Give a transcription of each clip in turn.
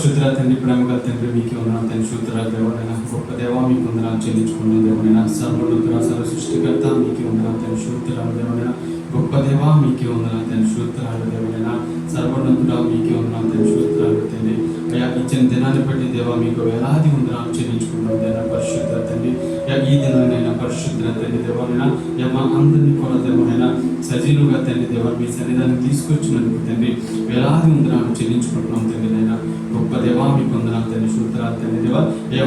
పరిశుద్ధ తండ్రి, ప్రేమగల తండ్రి, మీకే వందనాలు తండ్రి. శుద్ధురాలు దేవనైనా గొప్ప దేవా, మీకు వందనాలు చెల్లించుకున్నాం దేవనైనా. సర్వోన్నతుడ, సర్వ సృష్టికర్త, మీకే వందనాలు తండ్రి. శుద్ధురాలు దేవనైనా గొప్ప దేవా, మీకే వందనాలు తండ్రి. శుద్ధురాలు దేవనైనా సర్వోన్నతుడ, మీకే వందనాలు తండ్రి. శుద్ధురాలు తండ్రి, అయ్యా ఇచ్చిన దినాన్ని బట్టి దేవా మీకు వేలాది వందనాలు చెల్లించుకున్నాం దేవా. పరిశుద్ధ తండ్రి, ఈ దినానైనా పరిశుద్ధ తండ్రి దేవనైనా మా అందరినీ కూడా దేవనైనా సజీవుగా తండ్రి దేవా మీ సన్నిధానం తీసుకొచ్చినందుకు తండ్రి వేలాది వందనాలు చెల్లించుకుంటున్నాం తండ్రి నైనా. గొప్ప దేవా మీకు వందనాలు తండ్రి. శుద్ధురాలు తండ్రి దేవా,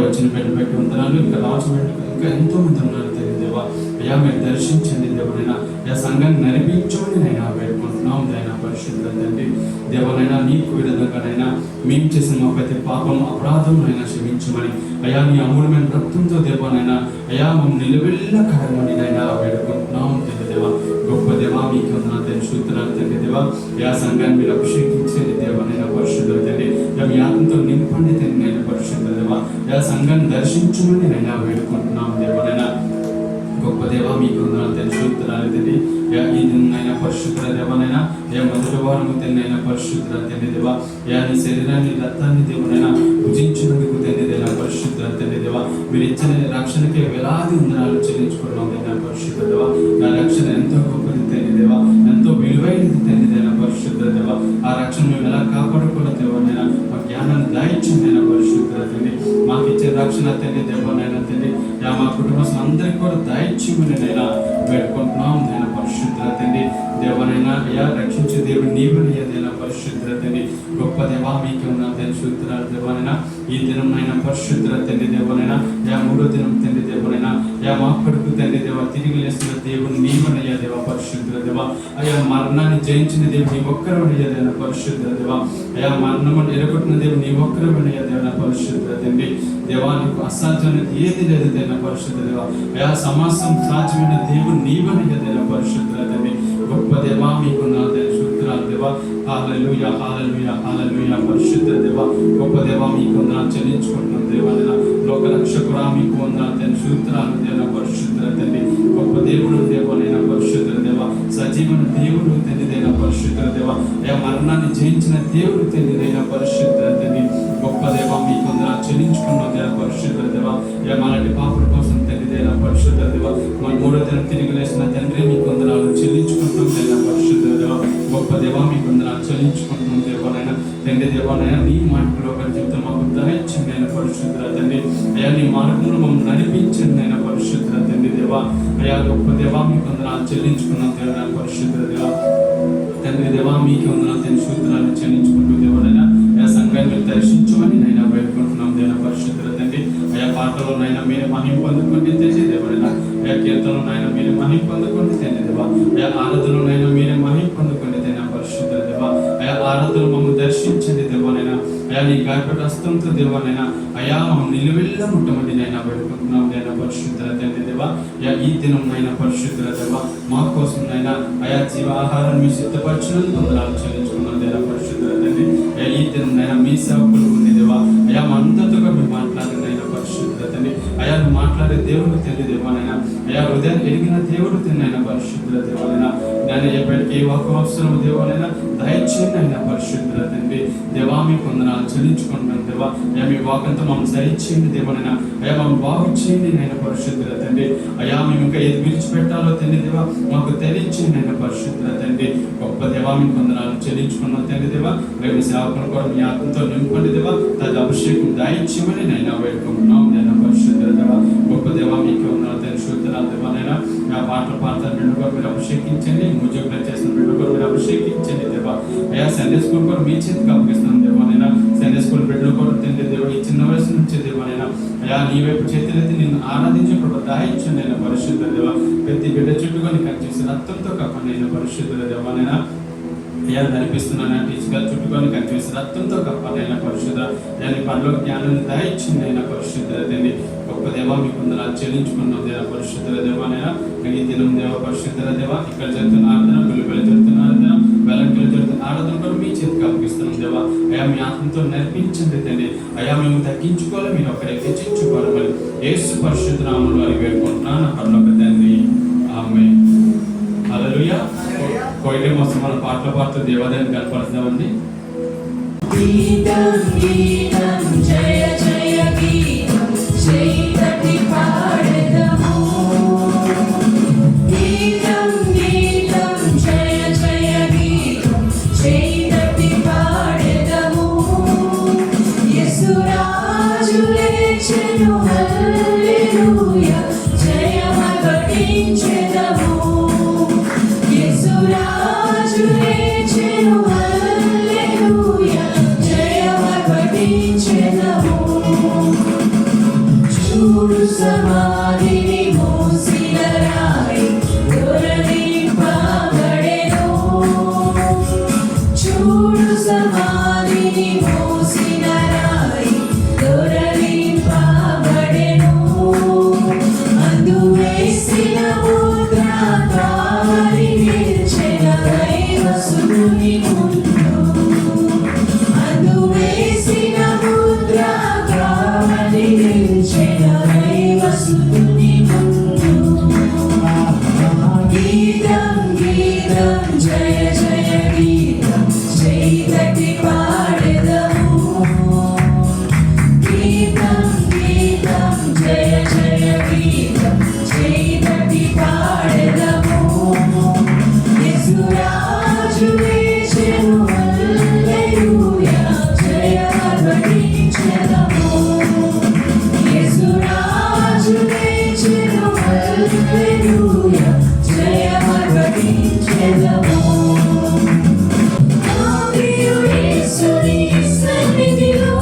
వచ్చిన పెట్టి వందనాలు. ఇంకా రాజు ఇంకా ఎంతో మంది ఉన్నారు తండ్రి దేవా. అయ్యా మీరు దర్శించండి దేవనైనా. సంఘాన్ని నడిపించమని నైనా వేడుకుంటున్నాం నైనా. పరిశుద్ధ తండ్రి దేవనైనా నీకు విధంగానైనా మేము చేసిన మా ప్రతి పాపం అపరాధం అయినా క్షమించమని అయ్యా నీ అమూలమైన రక్తంతో దేవనైనా అయ్యా మమ్మల్ని నిలవెల్ల కడమని నైనా వేడుకుంటున్నాం తండ్రి దేవా. గొప్ప దేవా మీకు వందనాలు తండ్రి. శుద్ధురాలు తండ్రి దేవా, యా సంఘాన్ని మీరు అభిషేకించండి దేవనైనా. పరిశుద్ధ తండ్రి మీ ఆత్మతో నింపండి తండ్రి నైనా. పరిశుద్ధ దేవా, యా సంఘాన్ని దర్శించమని నైనా వేడుకుంటున్నాం దేవనైనా. గొప్ప దేవా మీకు వందనాలు తండ్రి. శుద్ధురాలు తండ్రి ఈ దినైనా పరిశుద్ధ దేవనైనా మొదటి వారము తండ్రి పరిశుద్ధ తండ్రి దేవా, నీ శరీరాన్ని రక్తాన్ని దేవునైనా భుజించినందుకు తండ్రి దేవా. పరిశుద్ధ తండ్రి దేవా, మీరు ఇచ్చిన రక్షణకే వేలాది వందనాలు చెల్లించుకున్నాం తండ్రి. పరిశుద్ధ దేవా, నా రక్షణ ఎంతో గొప్పది తండ్రి దేవా, ఎంతో విలువైనది తండ్రి దేవా. పరిశుద్ధ దేవా, ఆ రక్షణ మేము ఎలా కాపాడుకోవాలి దేవనైనా మా జ్ఞానాన్ని దాయించిందైనా. పరిశుద్ధ తండ్రి మాకు ఇచ్చే రక్షణ తండ్రి దేవనైనా తండ్రి మా కుటుంబ అందరికీ కూడా దాయించమని నైనా వేడుకుంటున్నాం నైనా. పరిశుద్ధ తండ్రి దేవనైనా అయ్యా రక్షించే దేవుడు నీవనయ్యదైనా. పరిశుద్ధ తండ్రి గొప్ప దేవా మీకే ఉన్నాం తండ్రి. శుద్ధురాలు దేవనైనా ఈ దినం అయినా పరిశుద్ధ తండ్రి దేవనైనా మూడో దినం తండ్రి దేవనైనా మా కొడుకు తండ్రి దేవ తిరిగి లేస్తున్న దేవుడు నీవనయ్యా దేవ. పరిశుద్ధ దేవ అయ్యా మరణాన్ని జయించిన దేవుడు నీ ఒక్కరవనయ్యదైనా. పరిశుద్ధ దేవ అయ్యా మరణము ఎరగొట్టిన దేవుడు నీ ఒక్కరవనయ్యదైనా. పరిశుద్ధ తండ్రి దేవా నీకు అసాధ్యమైనది ఏది లేదైనా. పరిశుద్ధ దేవ అయా సమాసం సాధ్యమైన దేవుడు నీవనయ్యదైనా. పరిశుద్ధ తండ్రి గొప్ప దేవా మీకు నా శుద్ధురాలు దేవా. హల్లెలూయా హల్లెలూయా హల్లెలూయా. పరిశుద్ధ దేవా గొప్ప దేవా మీకు వందనాలు చెల్లించుకుంటున్నాం దేవా. లోక రక్షకుడా మీకు వందనాలు తండ్రి. శుద్ధురాలు దేవా. పరిశుద్ధ తండ్రి గొప్ప దేవుడు దేవనైనా. పరిశుద్ధ దేవా సజీవన దేవుడు తండ్రిదైనా. పరిశుద్ధ దేవా మరణాన్ని జయించిన దేవుడు తండ్రిదైనా. పరిశుద్ధ తండ్రి గొప్ప దేవా మీకు వందనాలు చెల్లించుకున్నాం దేవా. పరిశుద్ధ దేవా మనటి పాపల కోసం తండ్రిదైనా. పరిశుద్ధ దేవా మన మూడో దినం తిరిగి లేసిన తండ్రి మీకు వందనాలు చెల్లించుకుంటాం దేవా. పరిశుద్ధ దేవా గొప్ప దేవా మీకు వందనాలు చెల్లించుకుంటున్నాం దేవనైనా. తండ్రి దేవనైనా నీ మాటలో ఒకరి జీవితం మాకు దయచండి అయినా. పరిశుద్ధ తండ్రి అయ్యా నీ మార్గంలో మమ్మల్ని నడిపించండి అయినా. పరిశుద్ధ తండ్రి దేవా అయ్యా గొప్ప దేవా మీకు వందనాలు చెల్లించుకున్నాం దేవా. పరిశుద్ధ దేవా తండ్రి దేవా మీకు వందనాలు తండ్రి. శుద్ధురాలు చెల్లించుకుంటూ దేవనైనా సంఘాన్ని మీరు దర్శించమని నైనా వేడుకుంటున్నాం దేవా. పరిశుద్ధ తండ్రి అయ్యా పాటలోనైనా మీరు మహిమ పొందుకుంటే తండ్రి దేవనైనా. కీర్తనలోనైనా మీరు మహిమ పొందుకుంటే తండ్రి దేవా. ఆరాధనలోనైనా మీరే మహిమ పొందుకుంటే తండ్రి. పరిశుద్ధ దేవా ఆరాధన మమ్మల్ని దర్శించండి దేవనైనా. నీ గాయపడి హస్తంతో దేవనైనా మమ్మల్ని నిలువెల్ల ముట్టమని నైనా వేడుకుంటున్నాం నైనా. పరిశుద్ధ తండ్రి దేవా ఈ దినం నైనా పరిశుద్ధ దేవా మా కోసం నైనా జీవ ఆహారం మీ సిద్ధపరచులను వందనాలు చెల్లించుకున్నాం దేవా. పరిశుద్ధ తండ్రి ఈ దినం నైనా మీ సేవకులు ఉంది దేవా. మా అందరితో మీరు మాట్లాడండి అయినా. పరిశుద్ధ తండ్రి నువ్వు మాట్లాడే దేవుడు తండ్రి దేవానైనా. హృదయాన్ని ఎరిగిన దేవుడు తిన్నైనా. పరిశుద్ధ దేవాలైనా నేను ఎప్పటికీ ఒక అవసరం దేవాలైనా దయచేయండి అయినా. పరిశుద్ధ తండ్రి దేవా మీకు వందనాలు చెల్లించుకుంటాను దేవా. మీ వాకంతో మమ్మల్ని సరిచేయండి దేవానైనా. మమ్మల్ని బాగు చేయండి నైనా. పరిశుద్ధ తండ్రి మేము ఇంకా ఏది విడిచిపెట్టాలో తండ్రి దేవా మాకు తెలియచేయండి అయినా. పరిశుద్ధ తండ్రి గొప్ప దేవా మీకు వందనాలు చెల్లించుకున్నాం తండ్రి దేవా. రేపు సేవకులు కూడా మీ ఆత్మతో నింపండి దేవా. తది అభిషేకం దాయిచ్యమని నైనా వేడుకుంటున్నాం నైనా. పరిశుద్ధ దేవా గొప్ప దేవా మీకు వందనాలు తండ్రి. శుద్ధురాలు దేవానైనా పాటలు పాడతారు బిడ్డ కూడా మీరు అభిషేకించండి. ఉద్యోగులు చేసిన బిడ్డ కూడా మీరు అభిషేకించండి దేవా. సండే స్కూల్ కూడా మీ చేతికి అప్పగిస్తాను దేవానైనా. సండే స్కూల్ బిడ్డలు కూడా తండ్రి దేవా ఈ చిన్న వయసు నుంచి దేవానైనా నీ వైపు చేతులైతే నిన్ను ఆరాధించే కూడా దాయించండి అయినా. పరిశుద్ధ దేవా ప్రతి బిడ్డ చుట్టుకొని కనిచేసి రక్తంతో కప్పండి అయినా. పరిశుద్ధ దేవానైనా నడిపిస్తున్నాను టీచర్ చుట్టుకొని కనిపిస్తే రక్తంతో కప్పాలైనా. పరిశుద్ధ నీ పనిలో జ్ఞానాన్ని దాయించింది అయినా. పరిశుద్ధ తండ్రి గొప్ప దేవా మీకు వందనాలు చెల్లించుకున్నాం దేవా. పరిశుద్ధ దేవానైనా ఈ దినం దేవ. పరిశుద్ధ దేవా ఇక్కడ జరుగుతున్న ఆరాధన పిల్లలు జరుగుతున్న ఆరాధన వెలంకలు జరుగుతున్న ఆరాధన కూడా మీ చేతికి అప్పగిస్తున్నాం దేవా. మీ ఆత్మతో నేర్పించండి తండ్రి. మేము తగ్గించుకోవాలి మీరు ఒకరే హెచ్చించుకోవాలి. మరి యేసు పరిశుద్ధ నామములో అడిగి వేడుకుంటున్నాను నా పరలోక తండ్రి. ఆమేన్. హల్లెలూయా. కోయిటే మొత్తం మన పాటలు పాడుతూ దేవాలయాన్ని కనపరుస్తామండి. గీతం గీతం జయ జయ గీతం చేతటి పాడెదము గీతం గీతం జయ జయ గీతం చేతటి పాడెదము యేసురాజు లేచెను హల్లెలూయా జయమగటించెదము యేసురాజు లేచెను హల్లెలూయా జయమగటించెదము చూడు సమాధిని మోసిన రాయి దొరలింపబడెను చూడు సమాధిని మోసిన రాయి దొరలింపబడెను అందు వేసిన ముద్ర కావలి నిలిచెన దైవసుని ముందు అందు వేసిన ముద్ర కావలి నిలిచెన దైవసుని ముందు గీతం గీతం జయ జయ గీతం చేతటి పాడెదము గీతం గీతం జయ జయ గీతం చేతటి పాడెదము యేసురాజు లేచెను హల్లెలూయా జయమగటించెదము యేసురాజు లేచెను హల్లెలూయా జయమగటించెదము నా ప్రియుడు యేసుని సన్నిధిలో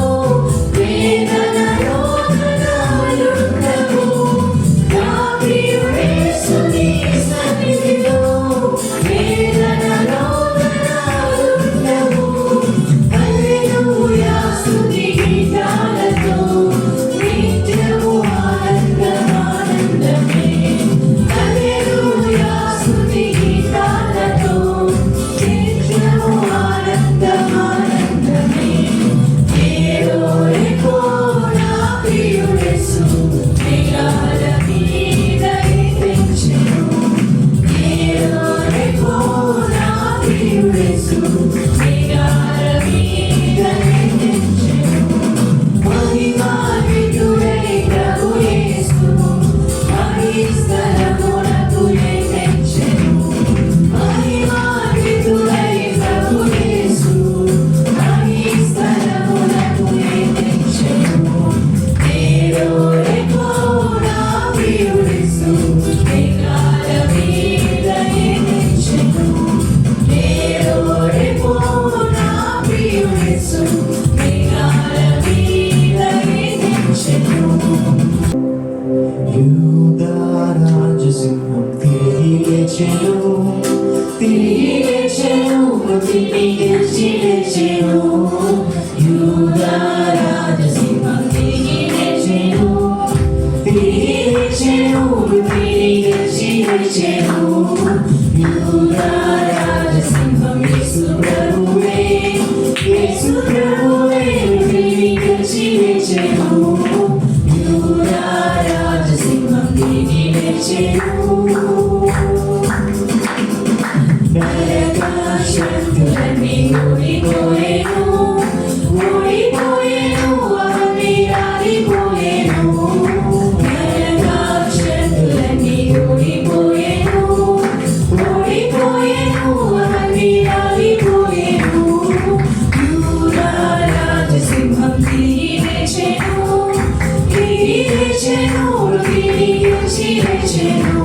వేదన రోదనలుండవు నా ప్రియుడు యేసుని సన్నిధిలో వేదన రోదనలుండవు హల్లెలూయా స్తుతి గీతాలతో నిత్యము ఆనందమే హల్లెలూయా స్తుతి గీతాలతో నిత్యము ఆనందమే ఏడోరెపో నా ప్రియుడేసు మేఘాల మీద ఎక్కించెను ఏడోరెపో నా ప్రియుడేసు మేఘాల మీద ఎక్కించెను మహిమాన్వితుడై ప్రభు యేసు మహిస్తరమునకు ఎక్కించెను మహిమాన్వితుడై ప్రభు యేసు మహిస్తరమునకు ఎక్కించెను ఏడోరెపో నా ప్రియుడేసు మేఘాల మీద ఎక్కించెను ఏడోరెపో నా ప్రియుడేసు మేఘాల మీద ఎక్కించెను యూదా రాజసింహం తిరిగి లేచెను మృతిని గెలిచి లేచెను యూదా రాజసింహం తిరిగి లేచెను మృతిని గెలిచి లేచెను యూదా రాజసింహం యేసు ప్రభువే మృతిని గెలిచి లేచెను యూదా రాజసింహం తిరిగి లేచెను నరకాశక్తులన్నీ ఓడిపోయెను అవన్నీ రాలిపోయెను నరకాశక్తులన్నీ ఓడిపోయెను అవన్నీ రాలిపోయెను యూదా రాజసింహం తిరిగి లేచెను మృతిని గెలిచి లేచెను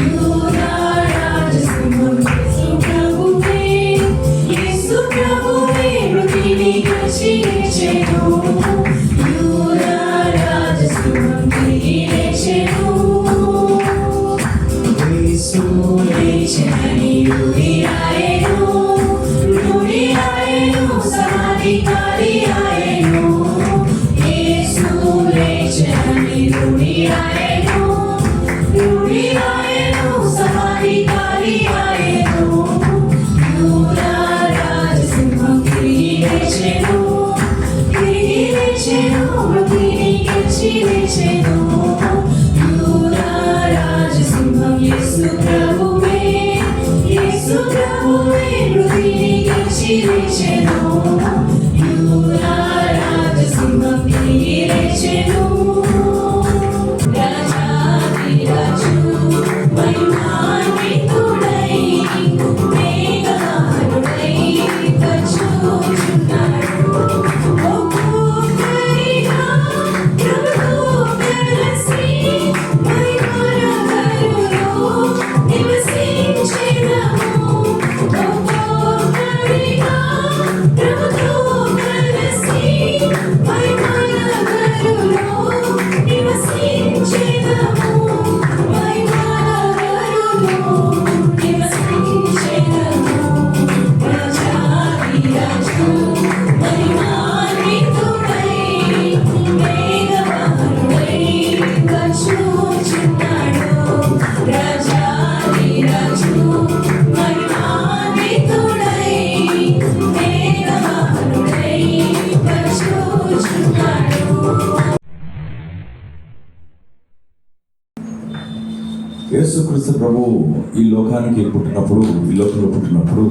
యూదా రాజసింహం యేసు ప్రభువే మృతిని గెలిచి లేచెను యూదా రాజసింహం తిరిగి లేచెను యేసు లేచెనని రుడియాయెను సమాధి ఖాళీ ఆయెను యేసు లేచెనని రుడియాయెను సమాధి ఖాళీ ఆయెను యూదా రాజసింహం తిరిగి లేచెను మృతిని గెలిచి లేచెను యూదా రాజసింహం యేసు ప్రభువే యేసుక్రీస్తు ప్రభువు ఈ లోకానికి పుట్టినప్పుడు, ఈ లోకంలో పుట్టినప్పుడు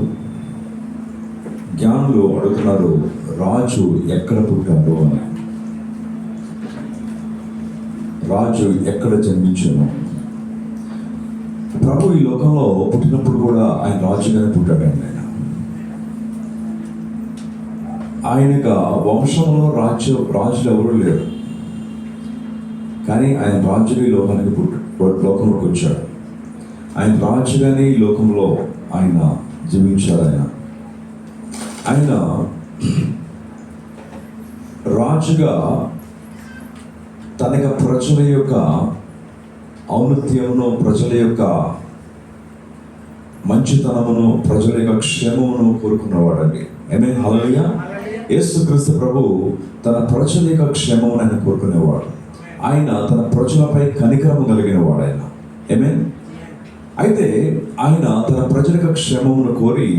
జ్ఞానులు అడుగుతున్నారు, రాజు ఎక్కడ పుట్టారు అని. రాజు ఎక్కడ జన్మించాను? ప్రభు ఈ లోకంలో పుట్టినప్పుడు కూడా ఆయన రాజుగానే పుట్టాడండి. ఆయనకు వంశంలో రాజులు ఎవరు లేరు, కానీ ఆయన రాజుగా ఈ లోకంలోకి వచ్చాడు. ఆయన రాజుగానే ఈ లోకంలో ఆయన జీవించాడు. ఆయన రాజుగా తన ప్రజల యొక్క ఔన్నత్యమును, ప్రజల యొక్క మంచితనమును, ప్రజల యొక్క క్షేమమును కోరుకున్నవాడండి. ఆమేన్, హల్లెలూయా. యేసుక్రీస్తు ప్రభు తన ప్రజల యొక్క క్షేమమును ఆయన కోరుకునేవాడు. ఆయన తన ప్రజలపై కనికరము కలిగిన వాడు ఆయన. ఆమేన్. అయితే ఆయన తన ప్రజల యొక్క క్షేమమును కోరి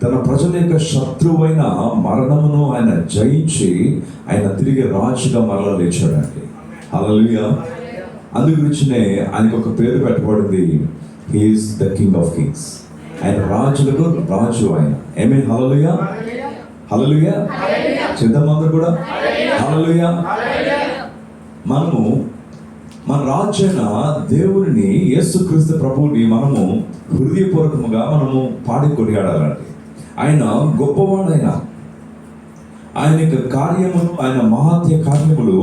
తన ప్రజల యొక్క శత్రువైన మరణమును ఆయన జయించి ఆయన తిరిగి రాజుగా మరలా లేచాడండి. హల్లెలూయా. అందు గురించినే ఆయనకు ఒక పేరు పెట్టబడింది, he is the king of Kings. ఆయన రాజులకు రాజు ఆయన. ఆమేన్, హల్లెలూయా. హల్లెలూయా. చేద్దామందరూ కూడా హల్లెలూయా. మనము మన రాజు అయిన దేవుని యేసుక్రీస్తు ప్రభువుని మనము హృదయపూర్వకముగా మనము పాడి కొనియాడాలండి. ఆయన గొప్పవాడైన, ఆయన యొక్క కార్యములు, ఆయన మహాత్య కార్యములు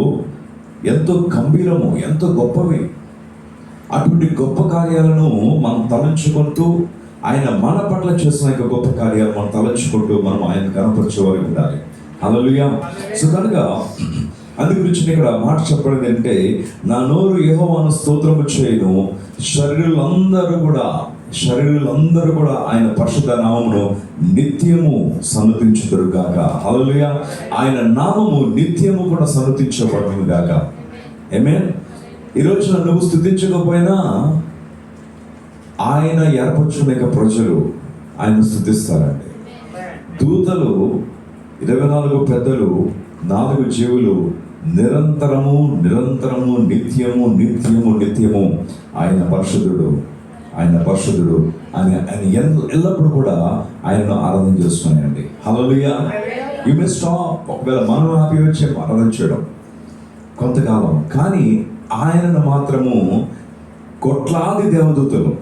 ఎంతో గంభీరము, ఎంతో గొప్పవి. అటువంటి గొప్ప కార్యాలను మనం తలంచుకుంటూ, ఆయన మన పట్ల చేసిన యొక్క గొప్ప కార్యాలు మనం తలంచుకుంటూ మనం ఆయన కనపరిచేవారు ఉండాలి. హల్లెలూయా. సో కనుక అందు గురించి ఇక్కడ మాట చెప్పబడింది అంటే, నా నోరు యెహోవాను స్తోత్రము చేయను, శరీరులందరూ కూడా ఆయన పరిశుద్ధ నామమును నిత్యము సన్నతించుదురు గాక. హల్లెలూయా. ఆయన నామము నిత్యము కూడా సన్నతించబడును గాక. ఆమేన్. ఈరోజు నువ్వు స్తుతించకపోయినా ఆయన ఏర్పరచుకునే ప్రజలు ఆయన స్తుతిస్తారండి. దూతలు 24 పెద్దలు, 4 జీవులు నిరంతరము నిత్యము ఆయన పరిశుద్ధుడు అని ఎల్లప్పుడూ కూడా ఆయనను ఆరాధన చేస్తున్నాయండి. హల్లెలూయా. You may stop. ఒకవేళ మనం హ్యాపీ వచ్చే ఆరాధన చేయడం కొంతకాలం, కానీ ఆయనను మాత్రము కోట్లాది దేవదూతలు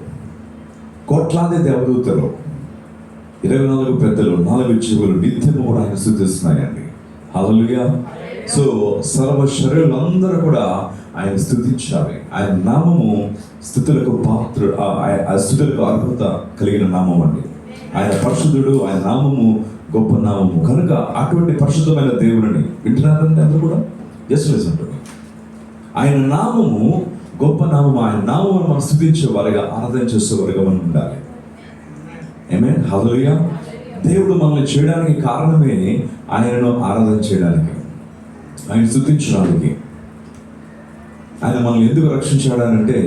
24 పెద్దలు, 4 జీవులు నిత్యము కూడా ఆయన స్తుతిస్తున్నాయండి. హల్లెలూయా. సో సర్వ శరీరులందరూ కూడా ఆయన స్తుతించాలి. ఆయన నామము స్తుతులకు స్తుతులకు అర్హత కలిగిన నామం అండి. ఆయన పరిశుద్ధుడు, ఆయన నామము గొప్ప నామము. కనుక అటువంటి పరిశుద్ధమైన దేవుడిని వింటున్నారంటే అందరూ కూడా జస్ట్ లిసన్ టు మీ. ఆయన నామము గొప్ప నామము. ఆయన నామమును మనం స్తుతించే వారిగా, ఆరాధన చేసే వారిగా మనం ఉండాలి. ఆమేన్, హల్లెలూయా. దేవుడు మనల్ని చేయడానికి కారణమే ఆయనను ఆరాధన చేయడానికి, ఆయన స్తుతించడానికి. ఆయన మనల్ని ఎందుకు రక్షించాడనంటే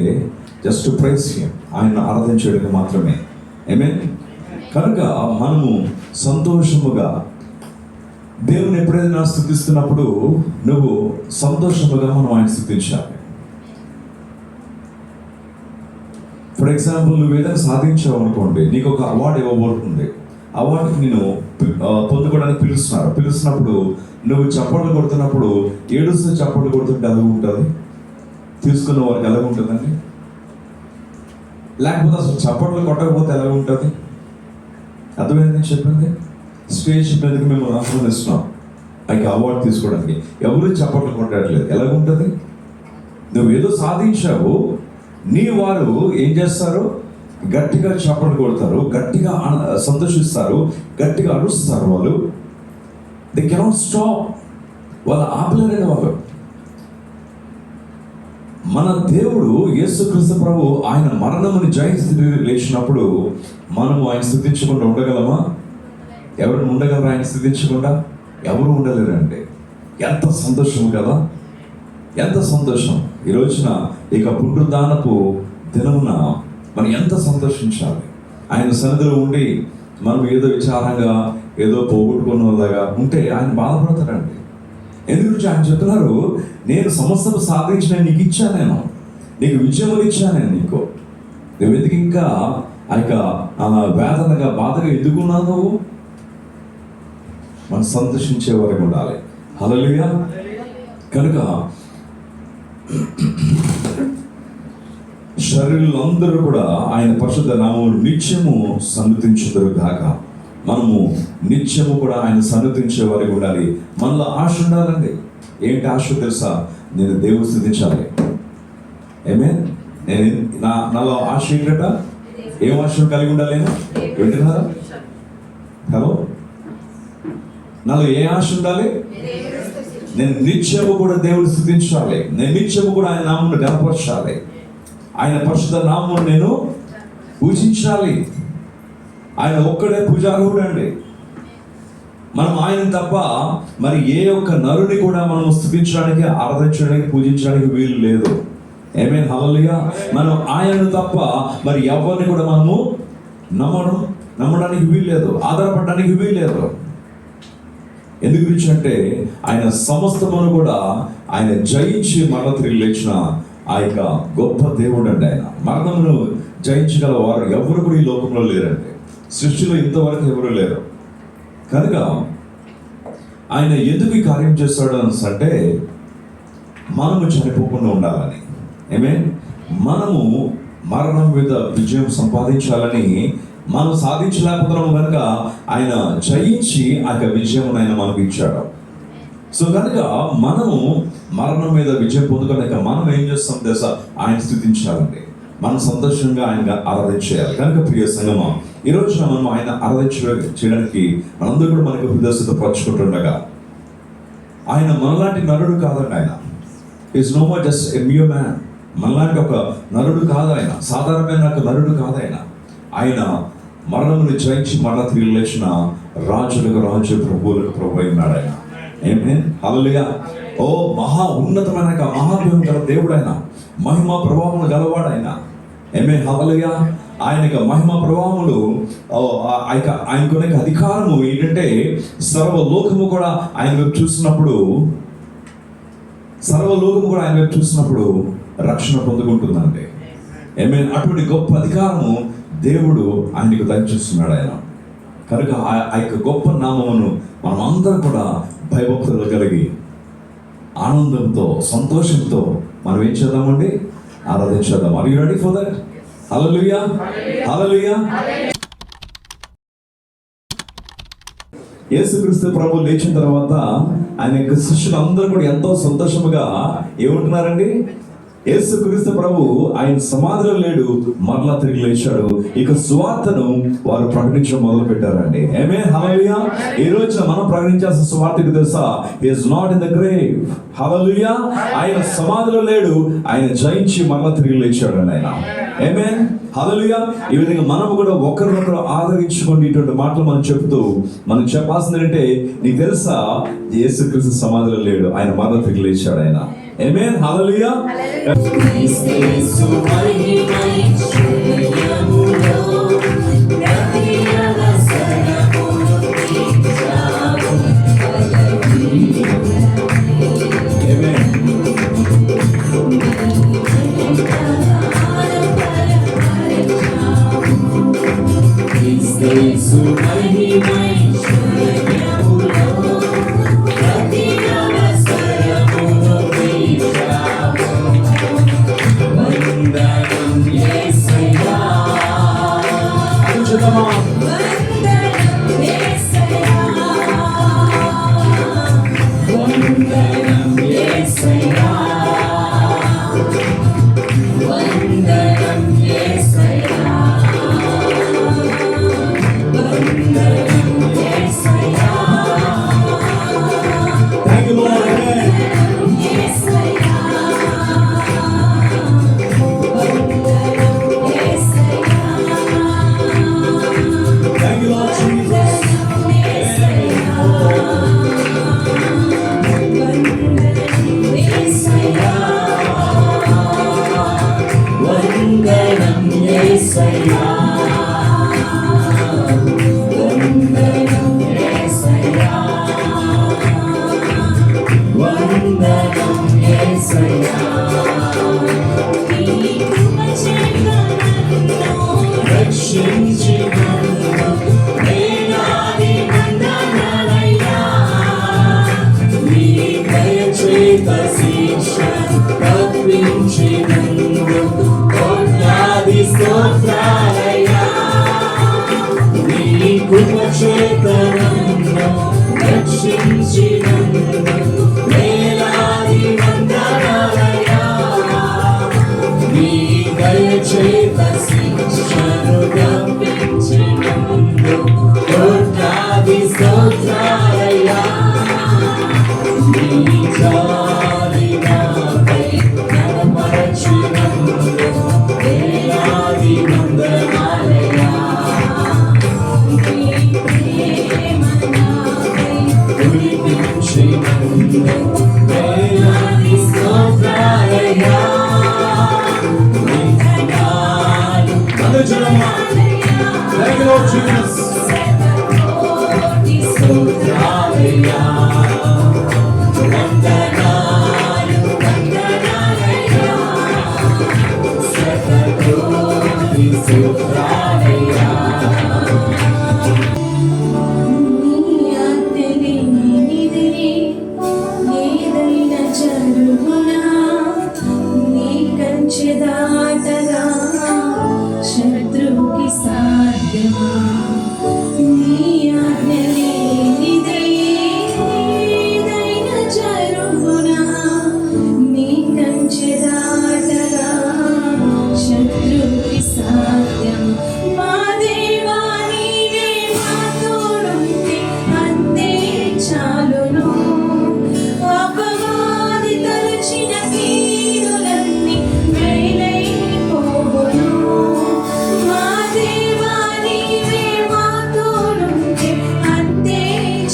జస్ట్ ప్రైజ్ హిమ్, ఆయన ఆరాధన చేయడానికి మాత్రమే. ఆమేన్. కనుక మనము సంతోషముగా దేవుని ఎప్పుడైనా స్తుతిస్తున్నప్పుడు నువ్వు సంతోషముగా మనం ఆయన స్తుతించాలి. ఫర్ ఎగ్జాంపుల్, నువ్వు ఏదైనా సాధించావు అనుకోండి, నీకు ఒక అవార్డు ఇవ్వబడుతుంది. అవార్డుకి నేను పొందుకోవడానికి పిలుస్తున్నప్పుడు నువ్వు చప్పట్లు కొడుతున్నప్పుడు, ఏడుస్తూ చప్పట్లు కొడుతుంటే ఎలా ఉంటుంది? తీసుకున్న వారికి ఎలా ఉంటుందండి? లేకపోతే అసలు చప్పట్లు కొట్టకపోతే ఎలా ఉంటుంది? అర్థమైంది చెప్పింది. స్టేజ్ మీదకి మేము ఆహ్వానిస్తున్నాం ఆయనకి అవార్డు తీసుకోవడానికి, ఎవరు చప్పట్లు కొట్టట్లేదు, ఎలా ఉంటుంది? నువ్వు ఏదో సాధించావు, నీ వారు ఏం చేస్తారు? గట్టిగా చప్పట్లు కొడతారు, గట్టిగా సంతోషిస్తారు, గట్టిగా అరుస్తారు. వాళ్ళు దే కెనాట్ స్టాప్, వాళ్ళు ఆపలేరని వాళ్ళు. మన దేవుడు యేసుక్రీస్తు ప్రభు ఆయన మరణముని జయించి లేచినప్పుడు మనము ఆయన స్తుతించకుండా ఉండగలమా? ఎవరు ఉండగలరు ఆయన స్తుతించకుండా? ఎవరు ఉండలేరండి. ఎంత సంతోషం కదా, ఎంత సంతోషం. ఈ రోజున ఇక పునరుద్ధానపు దినమున మనం ఎంత సంతోషించాలి. ఆయన సన్నిధిలో ఉండి మనం ఏదో విచారంగా, ఏదో పోగొట్టుకున్నలాగా ఉంటే ఆయన బాధపడతాడండి. ఎందుకంటే ఆయన చెప్తున్నారు, నేను సమస్తం సాధించిన నీకు ఇచ్చాను, నీకు విజయములు ఇచ్చాను, నీకు నువ్వు ఎందుకు ఇంకా ఆ యొక్క వేదనగా బాధగా ఎందుకున్నావు నువ్వు? మనం సంతోషించే వరకు ఉండాలి. హల్లెలూయా. కనుక శరీరులందరూ కూడా ఆయన పరిశుద్ధ నామమును నిత్యము సన్నుతించుదురు గాక. మనము నిత్యము కూడా ఆయన సన్నుతించే వారికి ఉండాలి. మనలో ఆశ ఉండాలండి. ఏంటి ఆశ తెలుసా? నేను దేవుని స్తుతించాలి. ఆమేన్. నేను నాలో ఆశ ఏంటట? ఏం ఆశ కలిగి ఉండాలి? వింటున్నారా? హలో, నాలో ఏ ఆశ ఉండాలి? నేను నిత్యము కూడా దేవుని స్తుతించాలి. నేను నిత్యము కూడా ఆయన నామమును గణపరచాలి. ఆయన పరిశుద్ధ నామమును నేను పూజించాలి. ఆయన ఒక్కడే పూజార్హుడు అండి. మనం ఆయన తప్ప మరి ఏ ఒక్క నరుని కూడా మనం స్తుతించడానికి, ఆరాధించడానికి, పూజించడానికి వీలు లేదు. ఆమేన్. హల్లెలూయా. మనం ఆయనను తప్ప మరి ఎవరిని కూడా మనము నమ్మడానికి వీలు లేదు, ఆధారపడడానికి వీలు లేదు. ఎందుకు గురించి అంటే ఆయన సమస్తమును కూడా ఆయన జయించి మరణ తిరిగి లేచిన ఆ యొక్క గొప్ప దేవుడు అండి. ఆయన మరణమును జయించగల వారు ఎవరు కూడా ఈ లోకంలో లేరండి. సృష్టిలో ఇంతవరకు ఎవరు లేరు. కనుక ఆయన ఎందుకు ఈ కార్యం చేస్తాడు అంటే మనము చనిపోకుండా ఉండాలని. ఆమేన్. మనము మరణం మీద విజయం సంపాదించాలని మనం సాధించలేకపోతున్నాము కనుక ఆయన జయించి ఆ యొక్క విజయం ఆయన మనకు ఇచ్చాడు. సో కనుక మనము మరణం మీద విజయం పొందుకోలేక మనం ఏం చేస్తాం తెలుసా? ఆయన స్తుతించాలండి. మనం సంతోషంగా ఆయన ఆరాధించేయాలి. కనుక ప్రియ సంగమా, ఈ రోజున మనం ఆయన చేయడానికి మనందరూ కూడా మనకు హృదయస్థిత పరచుకుంటుండగా, ఆయన మనలాంటి నరుడు కాదండి. ఆయన is no more just a మ్యూ మ్యాన్. మనలాంటి ఒక నరుడు కాదు ఆయన. సాధారణమైన ఒక నరుడు కాదు ఆయన. ఆయన మరణమును జయించి మరణ తిరిగి లేచిన రాజులకు రాజు, ప్రభువులకు ప్రభు అయినాడు ఆయన. ఆమేన్. హల్లెలూయా. ఓ మహా ఉన్నతమైన మహాభయం గల దేవుడు ఆయన. మహిమ ప్రభావములు గలవాడు ఆయన. ఆమేన్. హల్లెలూయా. ఆయనకు మహిమ ప్రభావములు, ఆయనకు అధికారము ఏంటంటే సర్వలోకము కూడా ఆయన వైపు చూసినప్పుడు రక్షణ పొందుకుంటుందండి. ఆమేన్. అటువంటి గొప్ప అధికారము దేవుడు ఆయనకు దయచేస్తున్నాడు ఆయన. కనుక ఆ యొక్క గొప్ప నామమును మనం అందరం కూడా భయభక్తులు కలిగి ఆనందంతో, సంతోషంతో మనం ఏం చేద్దామండి? ఆరాధించేద్దాం. Are you ready for that? Hallelujah. Hallelujah. యేసుక్రీస్తు ప్రభు లేచిన తర్వాత ఆయన యొక్క శిష్యులు అందరూ కూడా ఎంతో సంతోషముగా ఏమంటున్నారండి? యేసుక్రీస్తు ప్రభు ఆయన సమాధిలో లేడు, మరలా తిరిగి లేచాడు. ఇక సువార్తను వారు ప్రకటించడం మొదలు పెట్టారండి. ఆమేన్. హల్లెలూయా. ఈ రోజున మనం ప్రకటించాల్సిన సువార్త తెలుసా? He is not in the grave. Hallelujah. ఆయన సమాధిలో లేడు, ఆయన జయించి మరలా తిరిగి లేచాడు అండి ఆయన. ఆమేన్. హల్లెలూయా. ఈ విధంగా మనం కూడా ఒకరినొకరు ఆదరించుకోండి. ఇటువంటి మాటలు మనం చెప్తూ మనం చెప్పాల్సింది అంటే, నీకు తెలుసా యేసుక్రీస్తు సమాధిలో లేడు, ఆయన మరలా తిరిగి లేచాడు ఆయన. ఆమేన్. హల్లెలూయా. రక్షించినందు వేలాది వందనాలయ్యా. నీ దయచేత శిక్ష తప్పించినందు కోట్లాది స్తోత్రాలయ్యా. నీ కృపచేత నన్ను రక్షించినందు వేలాది వందనాలయ్యా. నీ దయచేత శిక్షను తప్పించినందు కోట్లాది స్తోత్రాలయ్యా. నీ జాలి నాపై కనపరచినందు వేలాది వందనాలయ్యా. నీ ప్రేమ నాపై కురిపించినందు వేలాది స్తోత్రాలయ్యా. నీ ధనాలు Thank you, Lord Jesus. శతకోటి స్తోత్రాలయ్యా. వందనాలు వందనాలయ్యా. శతకోటి స్తోత్రాలయ్యా. నీ ఆజ్ఞ లేనిదే ఏదైనా జరుగునా? నీ కంచె దాటగా శత్రువుకి సాధ్యమా? నీ ఆజ్ఞ లేనిదే ఏదైనా జరుగునా? నీ కంచె దాటగా శత్రువుకి సాధ్యం. మా దేవా నీవే మా తోడుంటే అంతే చాలును. అపవాది తలచిన కీడులన్నీ మేలైపోవును. మా దేవా నీవే మా తోడుంటే అంతే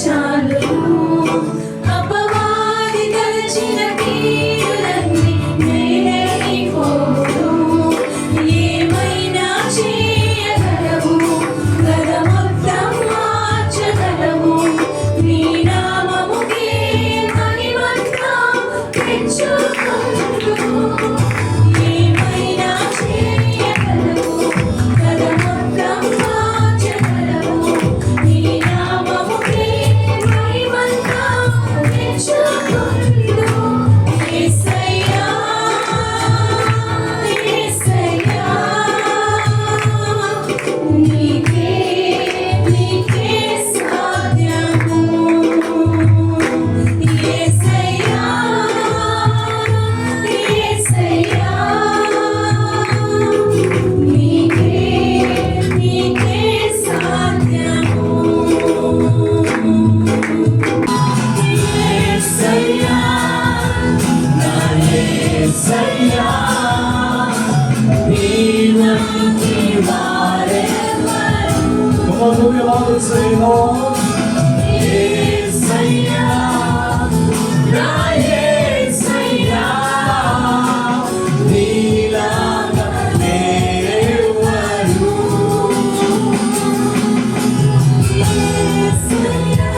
చాలును. అపవాది తలచిన కీడులన్నీ మేలైపోవును. ఏమైనా చేయగలవు, గద మొత్తం మార్చగలవు. నీ నామముకే మహిమంతా తెచ్చుకొందుము. ఏమైనా చేయగలవు, గద మొత్తం మార్చగలవు. నీ నామముకే మహిమంతా తెచ్చుకొందుము. యేసయ్యా, యేసయ్యా, నీకే సాధ్యము. యేసయ్యా, యేసయ్యా, నీకే సాధ్యము. యేసయ్యా, నా యేసయ్యా, నీ వంటి వారెవరు? Come on, move your arms and say, Lord. యేసయ్యా, నా యేసయ్యా, నీలాగా వేరెవరు? యేసయ్యా,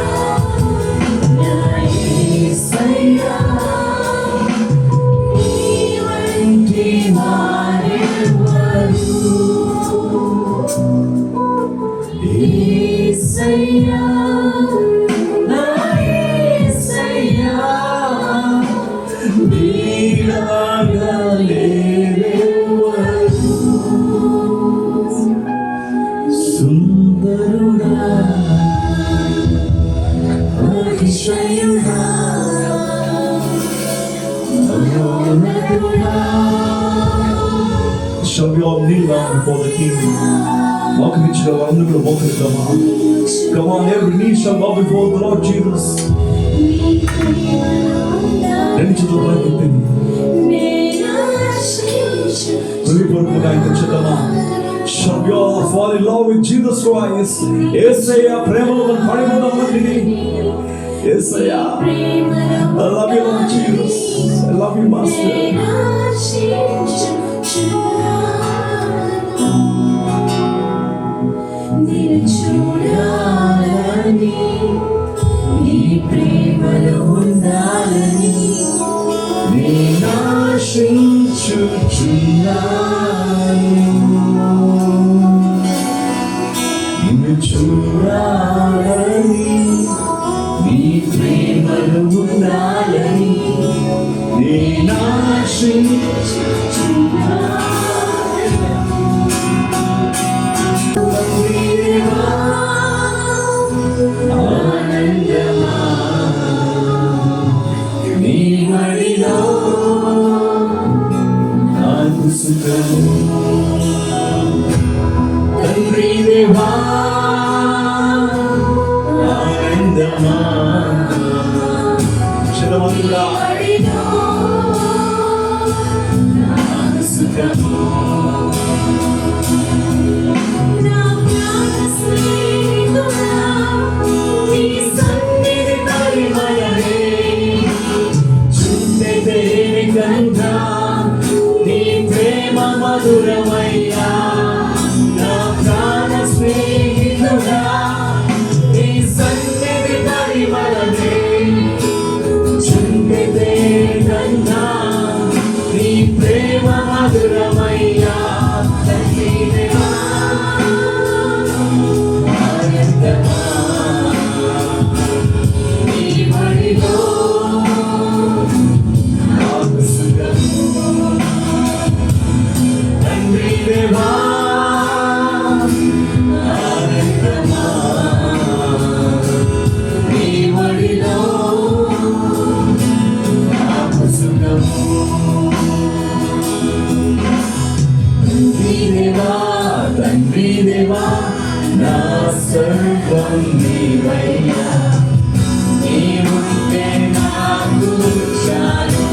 నా యేసయ్యా, నీ వంటి వారెవరు? యేసయ్యా, నా యేసయ్యా, నీలాగా లేరెవరు? సుందరుడా, అతిశయుడా, మహోన్నతుడా. Shall we all kneel down before the King? మోకరించిన వారందరూ కూడా మోకరిద్దామా? Come on, every knee shall bow before the Lord Jesus. రెండు చేతులు పైకెత్తి హృదయపూర్వకంగా ఆయనకు చెప్దామా? Shall we all fall in love with Jesus Christ? యేసయ్య ప్రేమలో మనం పడిపోదామండి. యేసయ్య, I love you, Lord Jesus. I love you, Master. చూడాలని, నీ ప్రేమలో ఉండాలని నేనాశించుచున్నాను. చూడాలని నీ ప్రేమలు ఉండాలని నేను ఆనందమా నీ మడిలో నాకు సుఖము తండ్రి దేవా ఆనందమా చలవంతుడా నాకు సుఖము మధురమయ్యా నా ప్రాణ స్నేహితుడా నీ సన్నిధి పరిమళమే చుంబితే గంగా నీ ప్రేమ మధురమయ్యా తండ్రి దేవా ఆనందమా నీ మడిలో నాకు సుఖము తండ్రి దేవా ఆనందమా నీ మడిలో నాకు సుఖము తండ్రి దేవా నా సర్వం నీవయ్యా నీవుంటే నాకు చాలు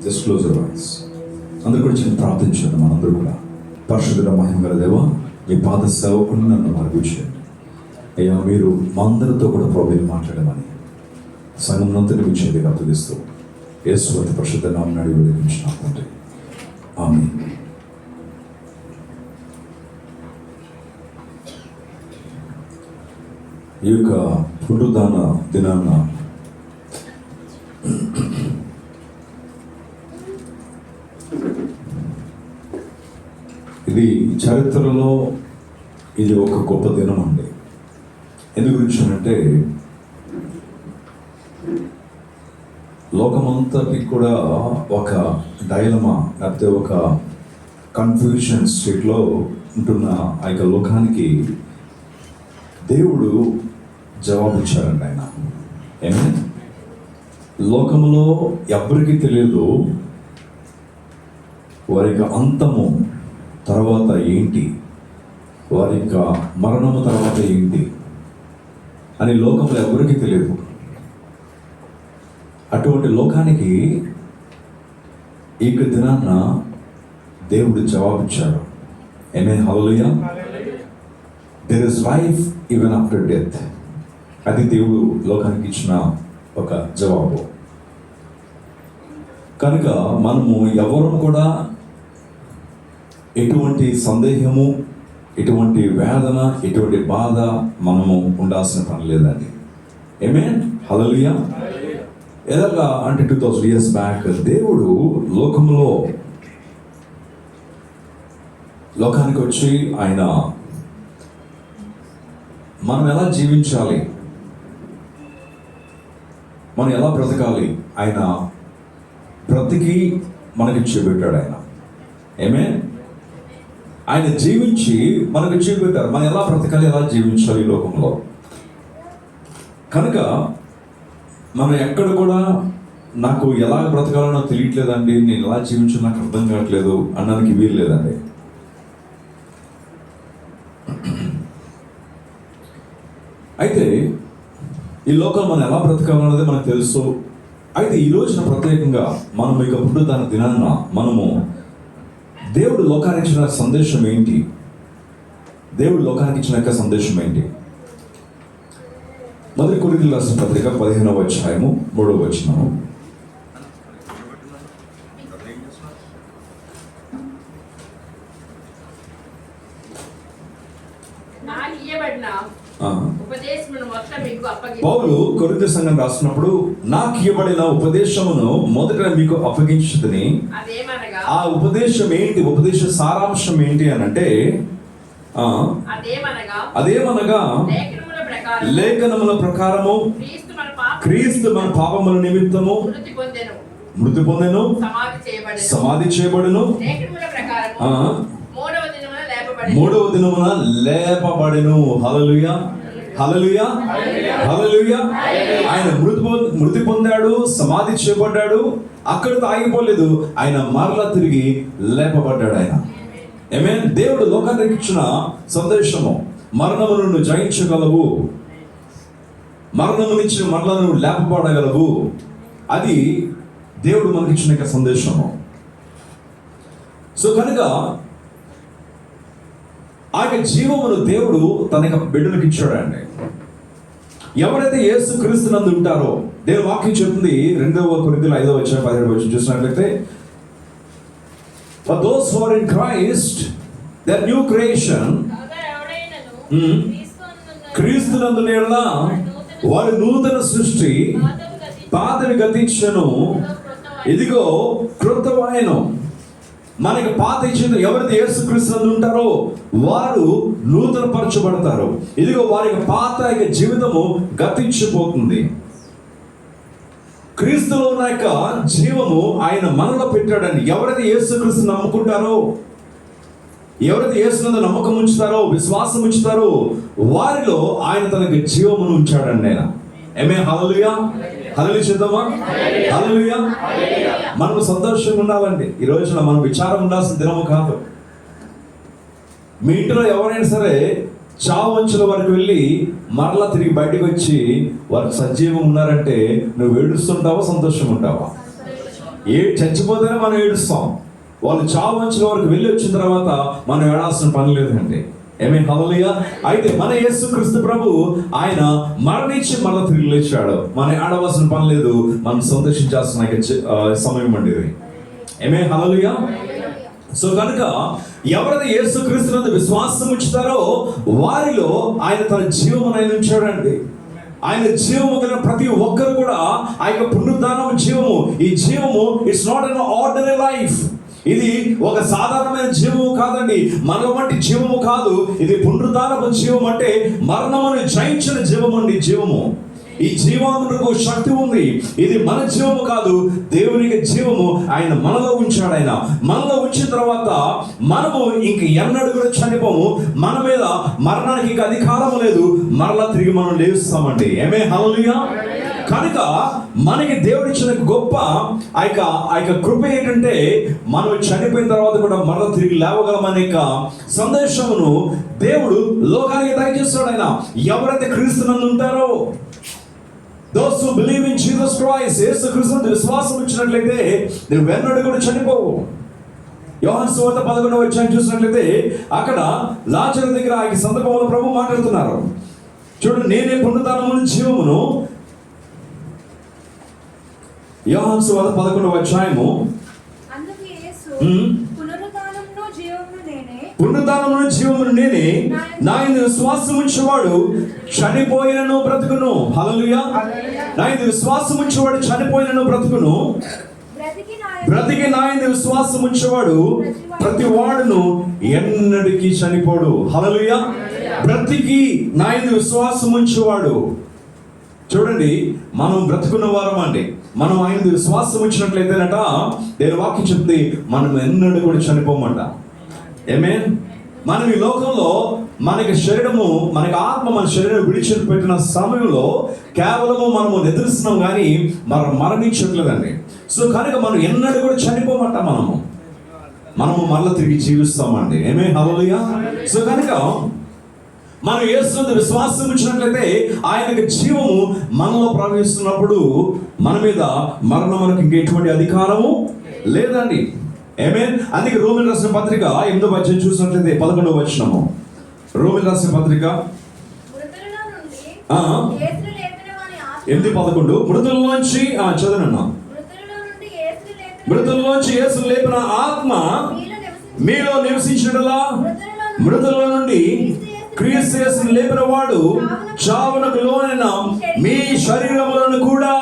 జస్ట్ క్లోజ్ యువర్ ఐస్. అందరూ కూడా చిన్న ప్రార్థించండి. మనందరూ కూడా పరిశుద్ధ మహిమ గల దేవా మీ పాద సేవకుని నన్ను మార్పించండి అయ్యా. మీరు మా అందరితో కూడా ప్రభువుని మాట్లాడమని సంఘంనంతని మీ చేతిగా అప్పగిస్తూ యేసు అతి పరిశుద్ధ నామమున అడిగి వేడుకుంటున్నాను. ఆమేన్. ఈ యొక్క పునరుద్ధాన దినాన్న ఇది చరిత్రలో ఇది ఒక గొప్ప దినం అండి. ఎందు గురించి అంటే లోకమంతటి కూడా ఒక డైలమా లేకపోతే ఒక కన్ఫ్యూషన్ స్టేట్లో ఉంటున్న ఆ యొక్క లోకానికి దేవుడు జవాబిచ్చారండి. ఆయన ఏమి లోకంలో ఎవరికి తెలియదు వారి యొక్క అంతము తర్వాత ఏంటి, వారి యొక్క మరణము తర్వాత ఏంటి అని లోకంలో ఎవరికి తెలియదు. అటువంటి లోకానికి ఈ దినాన్న దేవుడు జవాబిచ్చాడు. Amen. Hallelujah. There is life even after death. అది దేవుడు లోకానికి ఇచ్చిన ఒక జవాబు. కనుక మనము ఎవరు కూడా ఎటువంటి సందేహము, ఎటువంటి వేదన, ఎటువంటి బాధ మనము ఉండాల్సిన పని లేదండి. ఆమేన్. హల్లెలూయా. ఎలాగా అంటే 2000 years బ్యాక్ దేవుడు లోకానికి వచ్చి ఆయన మనం ఎలా జీవించాలి, మనం ఎలా బ్రతకాలి, ఆయన బ్రతికి మనకి చూపెట్టాడు. ఆయన జీవించి మనకు చూపెట్టారు మనం ఎలా బ్రతకాలి, ఎలా జీవించాలి ఈ లోకంలో. కనుక మనం ఎక్కడ కూడా నాకు ఎలా బ్రతకాలో నాకు తెలియట్లేదండి, నేను ఎలా జీవించాలో నాకు అర్థం కావట్లేదు అనడానికి వీలు లేదండి. అయితే ఈ లోకంలో మనం ఎలా బ్రతకాలన్నది మనకు తెలుసు. అయితే ఈ రోజున ప్రత్యేకంగా మనం ఇక పునరుద్ధాన దినాన్న మనము దేవుడు లోకానికి ఇచ్చిన సందేశం ఏంటి, దేవుడు లోకానికి ఇచ్చిన యొక్క సందేశం ఏంటి? మొదటి కొరింథీయులకు రాసిన పత్రిక 15వ అధ్యాయము 3వ వచనము. పౌలు కొరింథీ సంఘం రాసినప్పుడు నాకు ఇవ్వబడిన ఉపదేశమును మొదట మీకు అప్పగించుదని, ఆ ఉపదేశం ఏంటి, ఉపదేశ సారాంశం ఏంటి అని అంటే అదేమనగా లేఖనముల ప్రకారము క్రీస్తు మన పాపముల నిమిత్తము మృతి పొందెను, సమాధి చేయబడును, మూడవ దినమున లేపబడెను. హల్లెలూయా, హల్లెలూయా, హల్లెలూయా. ఆయన మృతి పొందాడు, సమాధి చేయబడ్డాడు. అక్కడితో ఆగిపోలేదు, ఆయన మరలా తిరిగి లేపబడ్డాడు. ఆయన దేవుడు లోకానికి ఇచ్చిన సందేశము, మరణమును నువ్వు జయించగలవు, మరణము నుంచి మరలా నువ్వు లేపబడగలవు. అది దేవుడు మనకి ఇచ్చిన సందేశము. సో కనుక ఆ జీవమును దేవుడు తన యొక్క బిడ్డలకు ఇచ్చాడండి. ఎవరైతే యేసు క్రీస్తునందు ఉంటారో, దేవుని వాక్యం చెప్తుంది 2 కొరింథీయుల 5వ అధ్యాయం 17వ వచనం చూసినట్లయితే, for those who are in Christ they are new creation. క్రీస్తునందు నేల వారు నూతన సృష్టి, పాతవి గతించెను, ఇదిగో క్రొత్తవాయెను. మనకి పాత ఇచ్చింది ఎవరైతే యేసు క్రీస్తునందు ఉంటారో వారు నూతన పరచబడతారు. ఇదిగో వారి పాత జీవితము గతించిపోతుంది. క్రీస్తులో ఉన్న యొక్క జీవము ఆయన మనలో పెట్టాడండి. ఎవరైతే యేసు క్రీస్తుని నమ్ముకుంటారో, ఎవరైతే యేసునందు నమ్మకం ఉంచుతారో, విశ్వాసం ఉంచుతారో వారిలో ఆయన తనకి జీవమును ఉంచాడండి. ఆయన హల్లెలూయా, హల్లెలూయా చేద్దామా, హల్లెలూయా. మనం సంతోషంగా ఉండాలండి. ఈ రోజున మనం విచారం ఉండాల్సిన దినము కాదు. మీ ఇంట్లో ఎవరైనా సరే చావు అంచుల వరకు వెళ్ళి మరలా తిరిగి బయటకు వచ్చి వారు సజీవం ఉన్నారంటే నువ్వు ఏడుస్తుంటావా, సంతోషంగా ఉంటావా? చచ్చిపోతేనే మనం ఏడుస్తాం. వాళ్ళు చావు అంచుల వరకు వెళ్ళి వచ్చిన తర్వాత మనం ఏడాల్సిన పని లేదండి. హల్లెలూయా. అయితే మన యేసు క్రీస్తు ప్రభు ఆయన మరణించి మరలా తిరిగి లేచాడు. మనం ఏడవలసిన పని లేదు, మనం సంతోషించాల్సిన సమయం అండి ఇది. హల్లెలూయా. సో కనుక ఎవరైతే యేసు క్రీస్తునందు విశ్వాసం ఉంచుతారో వారిలో ఆయన తన జీవమును ఆయన ఉంచాడండి. ఆయన జీవము కలిగిన ప్రతి ఒక్కరు కూడా ఆ యొక్క పునరుద్ధానం జీవము, ఈ జీవము it's not an ordinary life. ఇది ఒక సాధారణమైన జీవము కాదండి, మన వంటి జీవము కాదు. ఇది పునరుద్ధానపు జీవం, అంటే మరణమును జయించిన జీవం అండి. జీవము, ఈ జీవమునకు శక్తి ఉంది. ఇది మన జీవము కాదు, దేవునికి జీవము ఆయన మనలో ఉంచాడు. ఆయన మనలో ఉంచిన తర్వాత మనము ఇంక ఎన్నడూ కూడా చనిపోము. మన మీద మరణానికి ఇంక అధికారం లేదు. మరలా తిరిగి మనం లేస్తామండి. హల్లెలూయా. కనుక మనకి దేవుడు ఇచ్చిన గొప్ప ఆ యొక్క కృప ఏంటంటే మనం చనిపోయిన తర్వాత కూడా మరలా తిరిగి లేవగలమనే సందేశమును దేవుడు లోకానికి దయచేస్తాడు. ఆయన ఎవరైతే క్రీస్తునందు ఉంటారో, those who believe in Jesus Christ, యేసు క్రీస్తునందు విశ్వాసం ఉంచినట్లయితే నువ్వు ఎన్నడూ కూడా చనిపోవు. యోహాను సువార్త 11వ అధ్యాయం చూసినట్లయితే అక్కడ లాజరు దగ్గర ఆ సందర్భంలో ప్రభు మాట్లాడుతున్నారు. చూడండి, నేనే పునరుద్ధానమును జీవమును. యోహాను సువార్త 11వ అధ్యాయము. పునరుద్ధానమును జీవమును నేనే, నా యందు విశ్వాసం ఉంచేవాడు చనిపోయినను బ్రతుకును. హల్లెలూయా. నా యందు విశ్వాసం ఉంచేవాడు చనిపోయినను బ్రతుకును. బ్రతికి నా యందు విశ్వాసం ఉంచేవాడు ప్రతి వాడును ఎన్నటికీ చనిపోడు. హల్లెలూయా. బ్రతికి నా యందు విశ్వాసం ఉంచేవాడు. చూడండి, మనం బ్రతుకున్న వారం అండి. మనం ఆయన విశ్వాసం ఉంచినట్లయితేనట, నేను వాక్యం చెప్తే మనం ఎన్నడూ కూడా చనిపోమంట. ఆమేన్. మనం ఈ లోకంలో మనకి శరీరము, మనకి ఆత్మ మన శరీరం విడిచిపెట్టిన సమయంలో కేవలము మనము నిద్రిస్తున్నాం కానీ మనం మరణించట్లేదండి. సో కనుక మనం ఎన్నడూ కూడా చనిపోమంట. మనము మరల తిరిగి జీవిస్తామండి. ఆమేన్, హల్లెలూయా. సో కనుక మనం యేసునందు విశ్వాసం ఉంచినట్లయితే ఆయనకి జీవము మనలో ప్రవహిస్తున్నప్పుడు మన మీద మరణమునకు ఇంకెటువంటి అధికారము లేదండి. ఆమేన్. అందుకే రోమీయులకు రాసిన పత్రిక 8వ అధ్యాయం చూసినట్లయితే 11వ వచనము. రోమీయులకు రాసిన పత్రిక 8:11 మృతుల్లోంచి చదవనన్నా. మృతుల్లోంచి యేసు లేపిన ఆత్మ మీలో నివసించడలా, మృతుల నుండి క్రీస్తు యేసును లేపిన వాడు చావునకు లోనైన మీ శరీరములను కూడా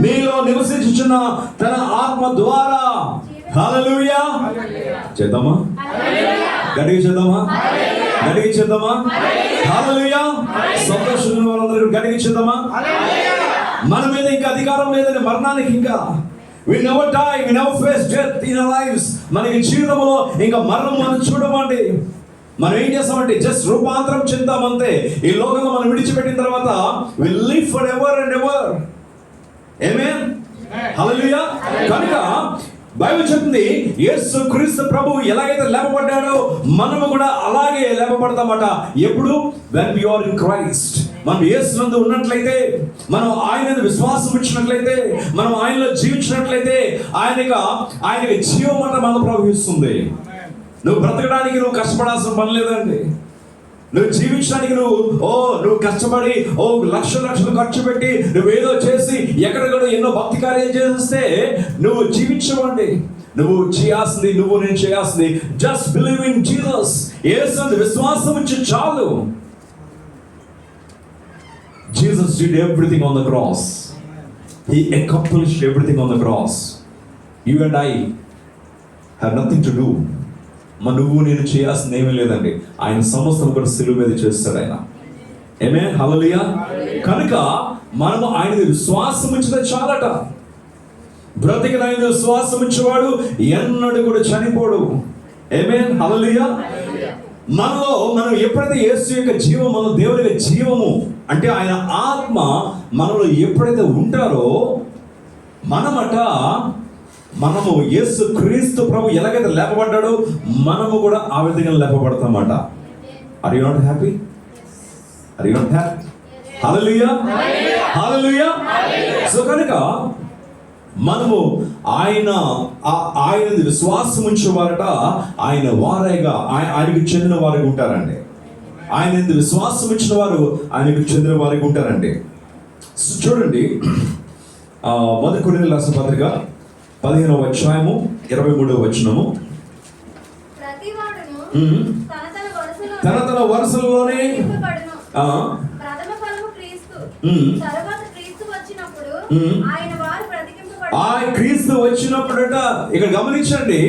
మీలో నివసించుచున్న తన ఆత్మ ద్వారా. హల్లెలూయా. చేద్దామా? గట్టిగా చేద్దామా? గట్టిగా చేద్దామా? హల్లెలూయా. సంతోషంగా వాళ్ళందరూ గట్టిగా చేద్దామా? మన మీద ఇంకా అధికారం లేదని, మరణానికి ఇంకా we never die, we never face death in our lives. మనకి జీవితంలో ఇంకా మరణం మనం చూడమండి. మనం ఏం చేస్తామంటే జస్ట్ రూపాంతరం చెందామంతే. ఈ లోకంలో మనం విడిచిపెట్టిన తర్వాత we live forever and ever. ఆమేన్, హల్లెలూయా. కనుక బైబిల్ చెప్తుంది యేసు క్రీస్తు ప్రభువు ఎలాగైతే లేపబడ్డాడో మనము కూడా అలాగే లేపబడతామట. ఎప్పుడు? when we are in Christ. మనం యేసునందు ఉన్నట్లయితే, మనం ఆయన విశ్వాసం ఇచ్చినట్లయితే, మనం ఆయనలో జీవించినట్లయితే ఆయనకి జీవం అంట మనలో ప్రవహిస్తుంది. నువ్వు బ్రతకడానికి నువ్వు కష్టపడాల్సిన పని లేదండి. నువ్వు జీవించడానికి నువ్వు కష్టపడి లక్షలు ఖర్చు పెట్టి నువ్వేదో చేసి ఎక్కడెక్కడ ఎన్నో భక్తి కార్యాలు చేస్తే నువ్వు జీవించవండి. నువ్వు చేయాల్సింది, నేను చేయాల్సింది జస్ట్ బిలీవ్ ఇన్ జీసస్. యేసునందు విశ్వాసం ఉంచి చాలు. Jesus did everything on the cross. He accomplished everything on the cross. You and I have nothing to do. నువ్వు నేను చేయాల్సింది ఏమీ లేదండి. ఆయన సమస్తం కూడా సిలువ మీద చేస్తాడు ఆయన. ఆమేన్, హల్లెలూయా. కనుక మనము ఆయన విశ్వాసం ఉంచితే చాలట. బ్రతికిన ఆయన విశ్వాసం ఉంచేవాడు ఎన్నడూ కూడా చనిపోడు. ఆమేన్, హల్లెలూయా. మనలో మనం ఎప్పుడైతే యేసు యొక్క జీవం, మన దేవుని యొక్క జీవము అంటే ఆయన ఆత్మ మనలో ఎప్పుడైతే ఉంటారో మనము యేసు క్రీస్తు ప్రభు ఎలాగైతే లేపబడ్డాడో మనము కూడా ఆ విధంగా లేపబడతామట. Are you not happy? Are you not happy? Hallelujah, hallelujah. So కనుక మనము ఆయన విశ్వాసం ఉంచేవారట ఆయన వారైగా ఆయనకు చెందిన వారికి ఉంటారండి. ఆయన విశ్వాసం ఇచ్చిన వారు ఆయనకు చెందిన వారికి ఉంటారండి. చూడండి, 1 కొరింథీయులకు రాసిన పత్రిక 15వ అధ్యాయము 23వ వచనము. తన వరుసలోనే క్రీస్తు వచ్చినప్పుడట. ఇక్కడ గమనించండి,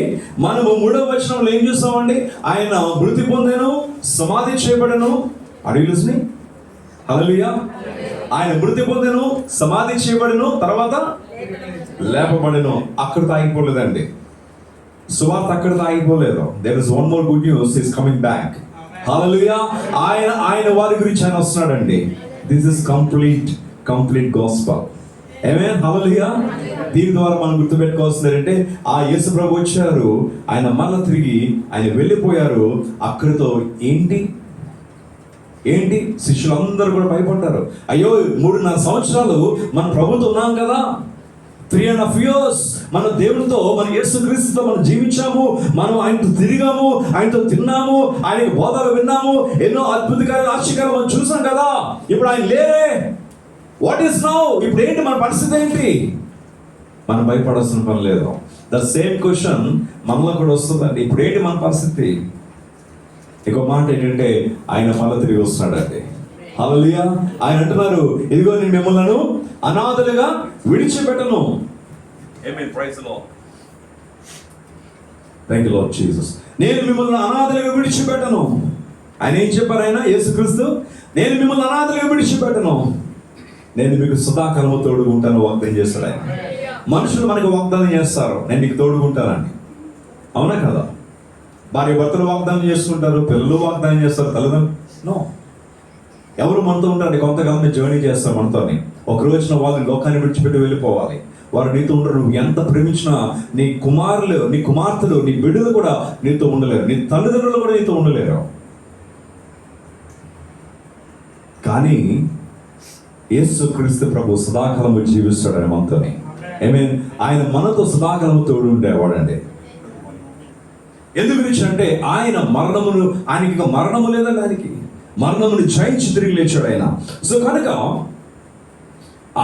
మనము 3వ వచనంలో ఏం చూస్తామండి? ఆయన మృతి పొందెను, సమాధి చేయబడెను. అడిగిలుస్ని హల్లెలూయా. ఆయన మృతి పొందెను, సమాధి చేయబడెను, తర్వాత లేపబడెను. అక్కడితో ఆగిపోలేదండి. సువార్త అక్కడితో ఆగిపోలేదు. There is one more good news is coming back. Hallelujah. ఆయన వారి గురించి ఆయన వస్తున్నాడండి. This is complete gospel. Amen, hallelujah. దీని ద్వారా మనం గుర్తుపెట్టుకోవాల్సింది ఏంటంటే ఆ యేసు ప్రభు వచ్చారు, ఆయన మళ్ళీ తిరిగి ఆయన వెళ్ళిపోయారు. అక్కడితో ఏంటి శిష్యులందరూ కూడా భయపడ్డారు. అయ్యో 3.5 సంవత్సరాలు మన ప్రభుతో ఉన్నాం కదా, 3.5 years మన దేవునితో, మన యేసు క్రీస్తుతో మనం జీవించాము, మనం ఆయనతో తిరిగాము, ఆయనతో తిన్నాము, ఆయనకి బోధలు విన్నాము, ఎన్నో అద్భుత కార్యాలు ఆశ్చర్యాలు మనం చూసాం కదా. ఇప్పుడు ఆయన లేరే. What is now? ఇప్పుడు ఏంటి మన పరిస్థితి ఏంటి? మనం భయపడాల్సిన పని లేదు. ద సేమ్ క్వశ్చన్ మనలో కూడా వస్తుందండి. ఇప్పుడు ఏంటి మన పరిస్థితి? ఇంకో మాట ఏంటంటే ఆయన మళ్ళీ తిరిగి వస్తున్నాడండి. హల్లెలూయా. ఆయన అంటున్నారు, ఇదిగో నేను మిమ్మల్ని అనాథలుగా విడిచిపెట్టను. Amen, praise the lord. Thank you lord Jesus. నేను మిమ్మల్ని అనాథలుగా విడిచిపెట్టను. ఆయన ఏం చెప్పారు? ఆయన యేసుక్రీస్తు, నేను మిమ్మల్ని అనాథలుగా విడిచిపెట్టను, నేను మీకు సదాకాలము తోడుగా ఉంటాను వాగ్దానం చేస్తాడు ఆయన. మనుషులు మనకు వాగ్దానం చేస్తారు, నేను నీకు తోడుగా ఉంటానని. అవునా కదా? భార్య భర్తలు వాగ్దానం చేస్తుంటారు, పిల్లలు వాగ్దానం చేస్తారు, తల్లిదండ్రులు. నో, ఎవరు మనతో ఉంటారండి? కొంతకాలం జర్నీ చేస్తారు మనతోని. ఒక రోజున వాళ్ళు లోకాన్ని విడిచిపెట్టి వెళ్ళిపోవాలి. వారు నీతో ఉండరు. నువ్వు ఎంత ప్రేమించినా నీ కుమారులు, నీ కుమార్తెలు, నీ బిడ్డలు కూడా నీతో ఉండలేరు, నీ తల్లిదండ్రులు కూడా నీతో ఉండలేరు. కానీ యేసుక్రీస్తు ప్రభు సదాకాలము జీవిస్తాడు మనతోని. ఆమేన్. ఆయన మనతో సదాకాలము తోడు ఉండేవాడండి. ఎందుకు అంటే ఆయన మరణమును, ఆయనకి ఇక మరణము లేదండి, ఆయనకి మరణమును జయించి తిరిగి లేచాడు ఆయన. సో కనుక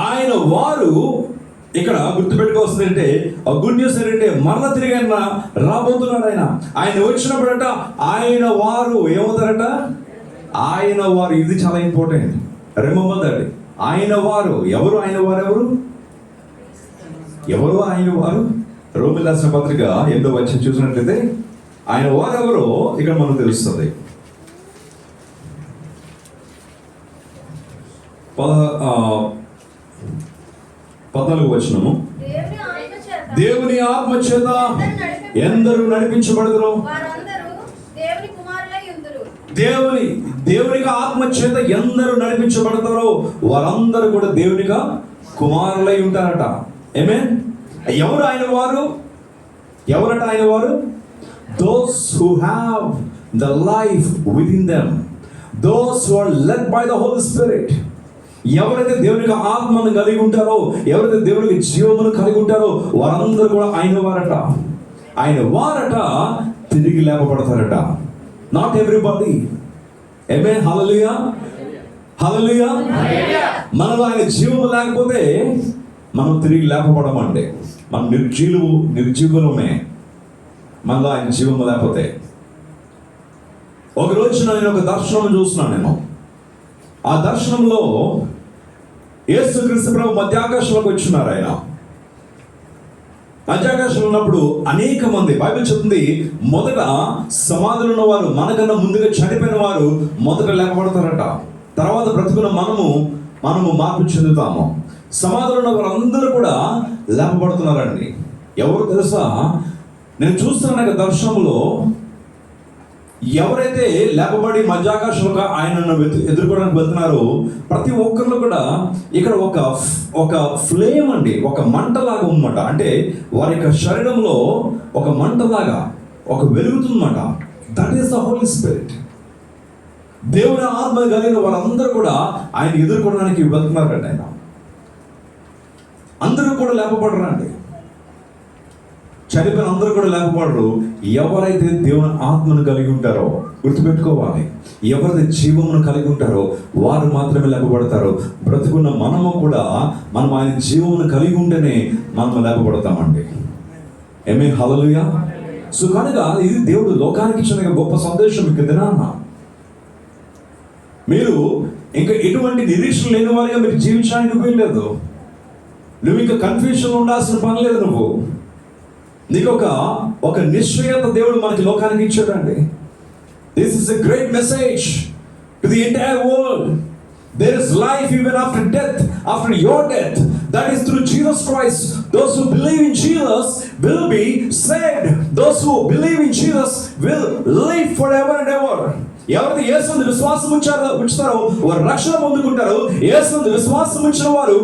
ఆయన వారు ఇక్కడ గుర్తుపెట్టుకోవాల్సింది అంటే, ఆ గుడ్ న్యూస్ ఏంటంటే మరణ తిరిగి ఆయన రాబోతున్నాడు. ఆయన వచ్చినప్పుడట ఆయన వారు ఏమవుతారట? ఆయన వారు. ఇది చాలా ఇంపార్టెంట్, రిమెంబర్ దట్. ఆయన వారు ఎవరు? ఆయన వారు ఎవరు? ఎవరు ఆయన వారు? రోమీయులకు రాసిన పత్రిక 8వ వచనం చూసినట్లయితే ఆయన వారు ఎవరో ఇక్కడ మనకు తెలుస్తుంది. 14వ వచనము, దేవుని ఆత్మ చేత ఎందరూ నడిపించబడదురో. దేవునికి ఆత్మ చేత ఎందరూ నడిపించబడతారో వారందరూ కూడా దేవునిగా కుమారులై ఉంటారట. ఆమేన్. ఎవరు ఆయన వారు? ఎవరట ఆయన వారు? Those who have the life within them, those who are led by the Holy Spirit. ఎవరైతే దేవునికి ఆత్మను కలిగి ఉంటారో, ఎవరైతే దేవునికి జీవమును కలిగి ఉంటారో వారందరూ కూడా ఆయన వారట. ఆయన వారట తిరిగి లేపబడతారట. Not everybody. ఆమేన్. హల్లెలూయా, హల్లెలూయా. మనలో ఆయన జీవము లేకపోతే మనం తిరిగి లేపబడమంటే మనం నిర్జీవులమే. మనలో ఆయన జీవము లేకపోతే. ఒక రోజు నేను ఒక దర్శనం చూస్తున్నాను. నేను ఆ దర్శనంలో యేసుక్రీస్తు ప్రభు మధ్యాకాశంలోకి వచ్చినారు. ఆయన మధ్యాకాశంలో ఉన్నప్పుడు అనేక మంది, బైబిల్ చెప్తుంది మొదట సమాధులు ఉన్న వారు, మనకన్నా ముందుగా చనిపోయిన వారు మొదట లేపబడతారట. తర్వాత బ్రతుకున్న మనము మార్పు చెందుతాము. సమాధులు ఉన్న వారందరూ కూడా లేపబడుతున్నారండి. ఎవరు తెలుసా? నేను చూస్తున్న దర్శనంలో ఎవరైతే లేపబడి మధ్యాకాశంలో ఆయనను ఎదుర్కోవడానికి వెళ్తున్నారో ప్రతి ఒక్కరిలో కూడా ఇక్కడ ఒక ఫ్లేమ్ అండి, ఒక మంటలాగా ఉందన్నమాట. అంటే వారి యొక్క శరీరంలో ఒక మంటలాగా ఒక వెలుగుతుందన్నమాట. That is the holy spirit. దేవుని ఆత్మ కలిగిన వారందరూ కూడా ఆయన ఎదుర్కోవడానికి వెళ్తున్నారండి. ఆయన అందరూ కూడా లేపబడరండి. చనిపోయిన అందరూ కూడా లేకపోవడరు. ఎవరైతే దేవుని ఆత్మను కలిగి ఉంటారో గుర్తుపెట్టుకోవాలి, ఎవరైతే జీవమును కలిగి ఉంటారో వారు మాత్రమే లేపబడతారు. బ్రతుకున్న మనము కూడా మనం ఆయన జీవమును కలిగి ఉంటేనే మనం లేపబడతామండి. ఆమేన్. హల్లెలూయా. సో కనుక ఇది దేవుడు లోకానికి ఇచ్చిన గొప్ప సందేశం. ఇక దినాన మీరు ఇంకా ఎటువంటి నిరీక్షణ లేని వారిగా మీరు జీవించడానికి వీల్లేదు. నువ్వు ఇంకా కన్ఫ్యూషన్ ఉండాల్సిన పని లేదు. నువ్వు నీకు ఒక నిశ్చయత దేవుడు మనకి లోకానికి ఇచ్చాడండి. This is a great message to the entire world. There is life even after death, after your death. That is through Jesus Christ. Those who believe in Jesus will be saved. Those who believe in Jesus will live for ever and ever. ఎవరైతే యేసునందు విశ్వాసం ఉంచుతారో వారు రక్షణ పొందుకుంటారు. యేసునందు విశ్వాసం ఉంచిన వారు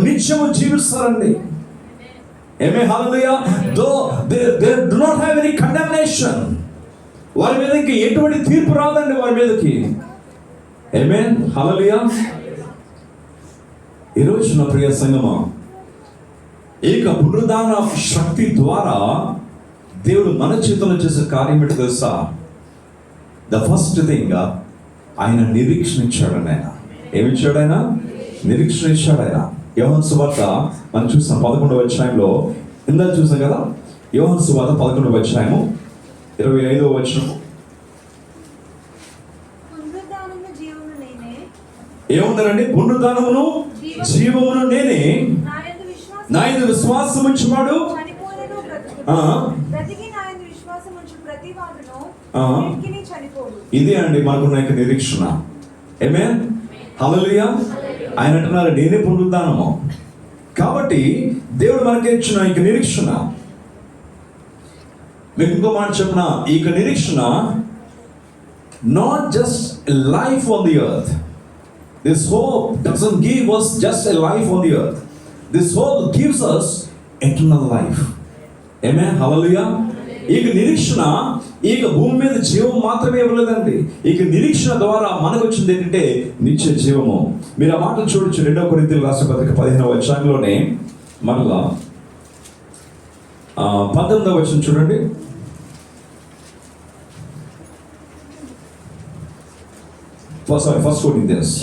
నిత్యము జీవిస్తారండి. Amen. Hallelujah. Though they do not have any condemnation. వారి మీదకి ఎటువంటి తీర్పు రాదండి వారి మీదకి. Amen. Hallelujah. ఈరోజు నా ప్రియ సంగమా, ఏక పునరుద్ధాన శక్తి ద్వారా దేవుడు మన జీవితంలో చేసే కార్యం ఏంటో తెలుసా? ద ఫస్ట్ థింగ్, ఆయన నిరీక్షణ ఇచ్చాడు. ఆయన ఏమిచ్చాడు? ఆయన నిరీక్షణ ఇచ్చాడు. ఆయన యోహాను సువార్త మనం చూస్తాం 11వ అధ్యాయంలో, ఇందాక చూసాం కదా. యోహాను సువార్త 11వ అధ్యాయము 25వ వచనం ఏముందండి? పునరుద్ధానమును జీవమును నేనే, నా యందు విశ్వాసం ఉంచువాడు ఇదే అండి మనకున్న యొక్క నిరీక్షణ. ఆమేన్, హల్లెలూయా. ఆయన అంటున్నారు నేనే పునరుద్ధానము. కాబట్టి దేవుడు మనకి ఇచ్చిన ఈ నిరీక్షణ, మీకు ఇంకో మాట చెప్పిన, ఈ నిరీక్షణ not just life on the earth. This hope doesn't give us just a life on the earth. This hope gives us eternal life. Amen, hallelujah. ఈ నిరీక్షణ ఈ భూమి మీద జీవం మాత్రమే ఇవ్వలేదండి. ఈ నిరీక్షణ ద్వారా మనకు వచ్చింది ఏంటంటే నిత్య జీవము. మీరు ఆ మాటలు చూడొచ్చు 2 కొరింథీయులకు రాసిన పత్రిక 15వ అధ్యాయంలోనే మరలా 19వ వచనం చూడండి. ఫస్ట్ కొరింథీయుస్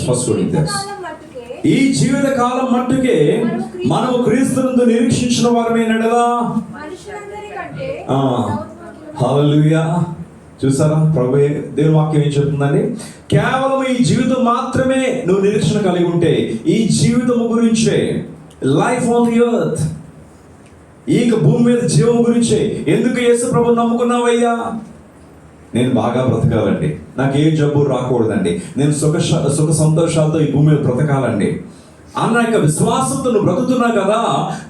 ఈ జీవిత కాలం మట్టుకే మనము క్రీస్తునందు నిరీక్షించిన వారమే నడలా. హల్లెలూయా. చూసారా ప్రభు దేవుని వాక్యం ఏం చెప్తుందండి? కేవలం ఈ జీవితం మాత్రమే నువ్వు నిరీక్షణ కలిగి ఉంటే, ఈ జీవితం గురించే, లైఫ్ ఆన్ ది ఎర్త్, ఈ భూమి మీద జీవం గురించే. ఎందుకు యేసు ప్రభు నమ్ముకున్నావయ్యా? నేను బాగా బ్రతకాలండి, నాకు ఏ జబ్బు రాకూడదండి, నేను సుఖ సంతోషాలతో ఈ భూమి మీద బ్రతకాలండి అన్న యొక్క విశ్వాసంతో నువ్వు బ్రతుకుతున్నావు కదా.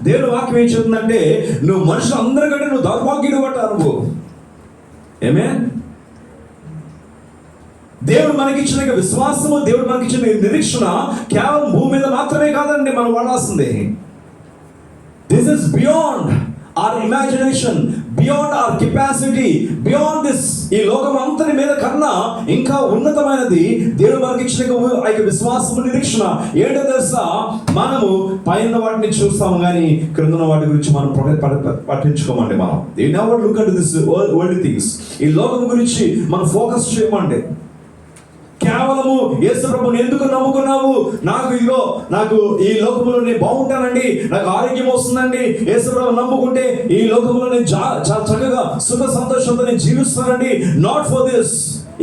దేవుని వాక్యం ఏం చెప్తుందంటే నువ్వు మనుషులందరికంటే నువ్వు దౌర్భాగ్యుడు పట్ట నువ్వు. ఆమేన్. దేవుడు మనకిచ్చిన విశ్వాసము, దేవుడు మనకిచ్చిన నిరీక్షణ కేవలం భూమి మీద మాత్రమే కాదండి మనం వాడాల్సిందే. This is beyond our imagination, beyond our capacity, beyond this. ఈ లోకం అంతటి మీద కన్నా ఇంకా ఉన్నతమైనది దేవుడు మనకి ఇచ్చిన విశ్వాసము, నిరీక్షణ. ఏంటో తెలుసా? మనము పైన వాటిని చూస్తాము కానీ క్రింద వాటి గురించి మనం పట్టించుకోమండి. మనం they never look at this worldly things. ఈ లోకం గురించి మనం ఫోకస్ చేయమండి. కేవలము యేసు ప్రభువుని ఎందుకు నమ్ముకున్నావు? నాకు ఈ లోకంలో నేను బాగుంటానండి, నాకు ఆరోగ్యం వస్తుందండి, యేసు ప్రభువుని నమ్ముకుంటే ఈ లోకంలో నేను చాలా చక్కగా సుఖ సంతోషంతో నేను జీవిస్తానండి. Not for this.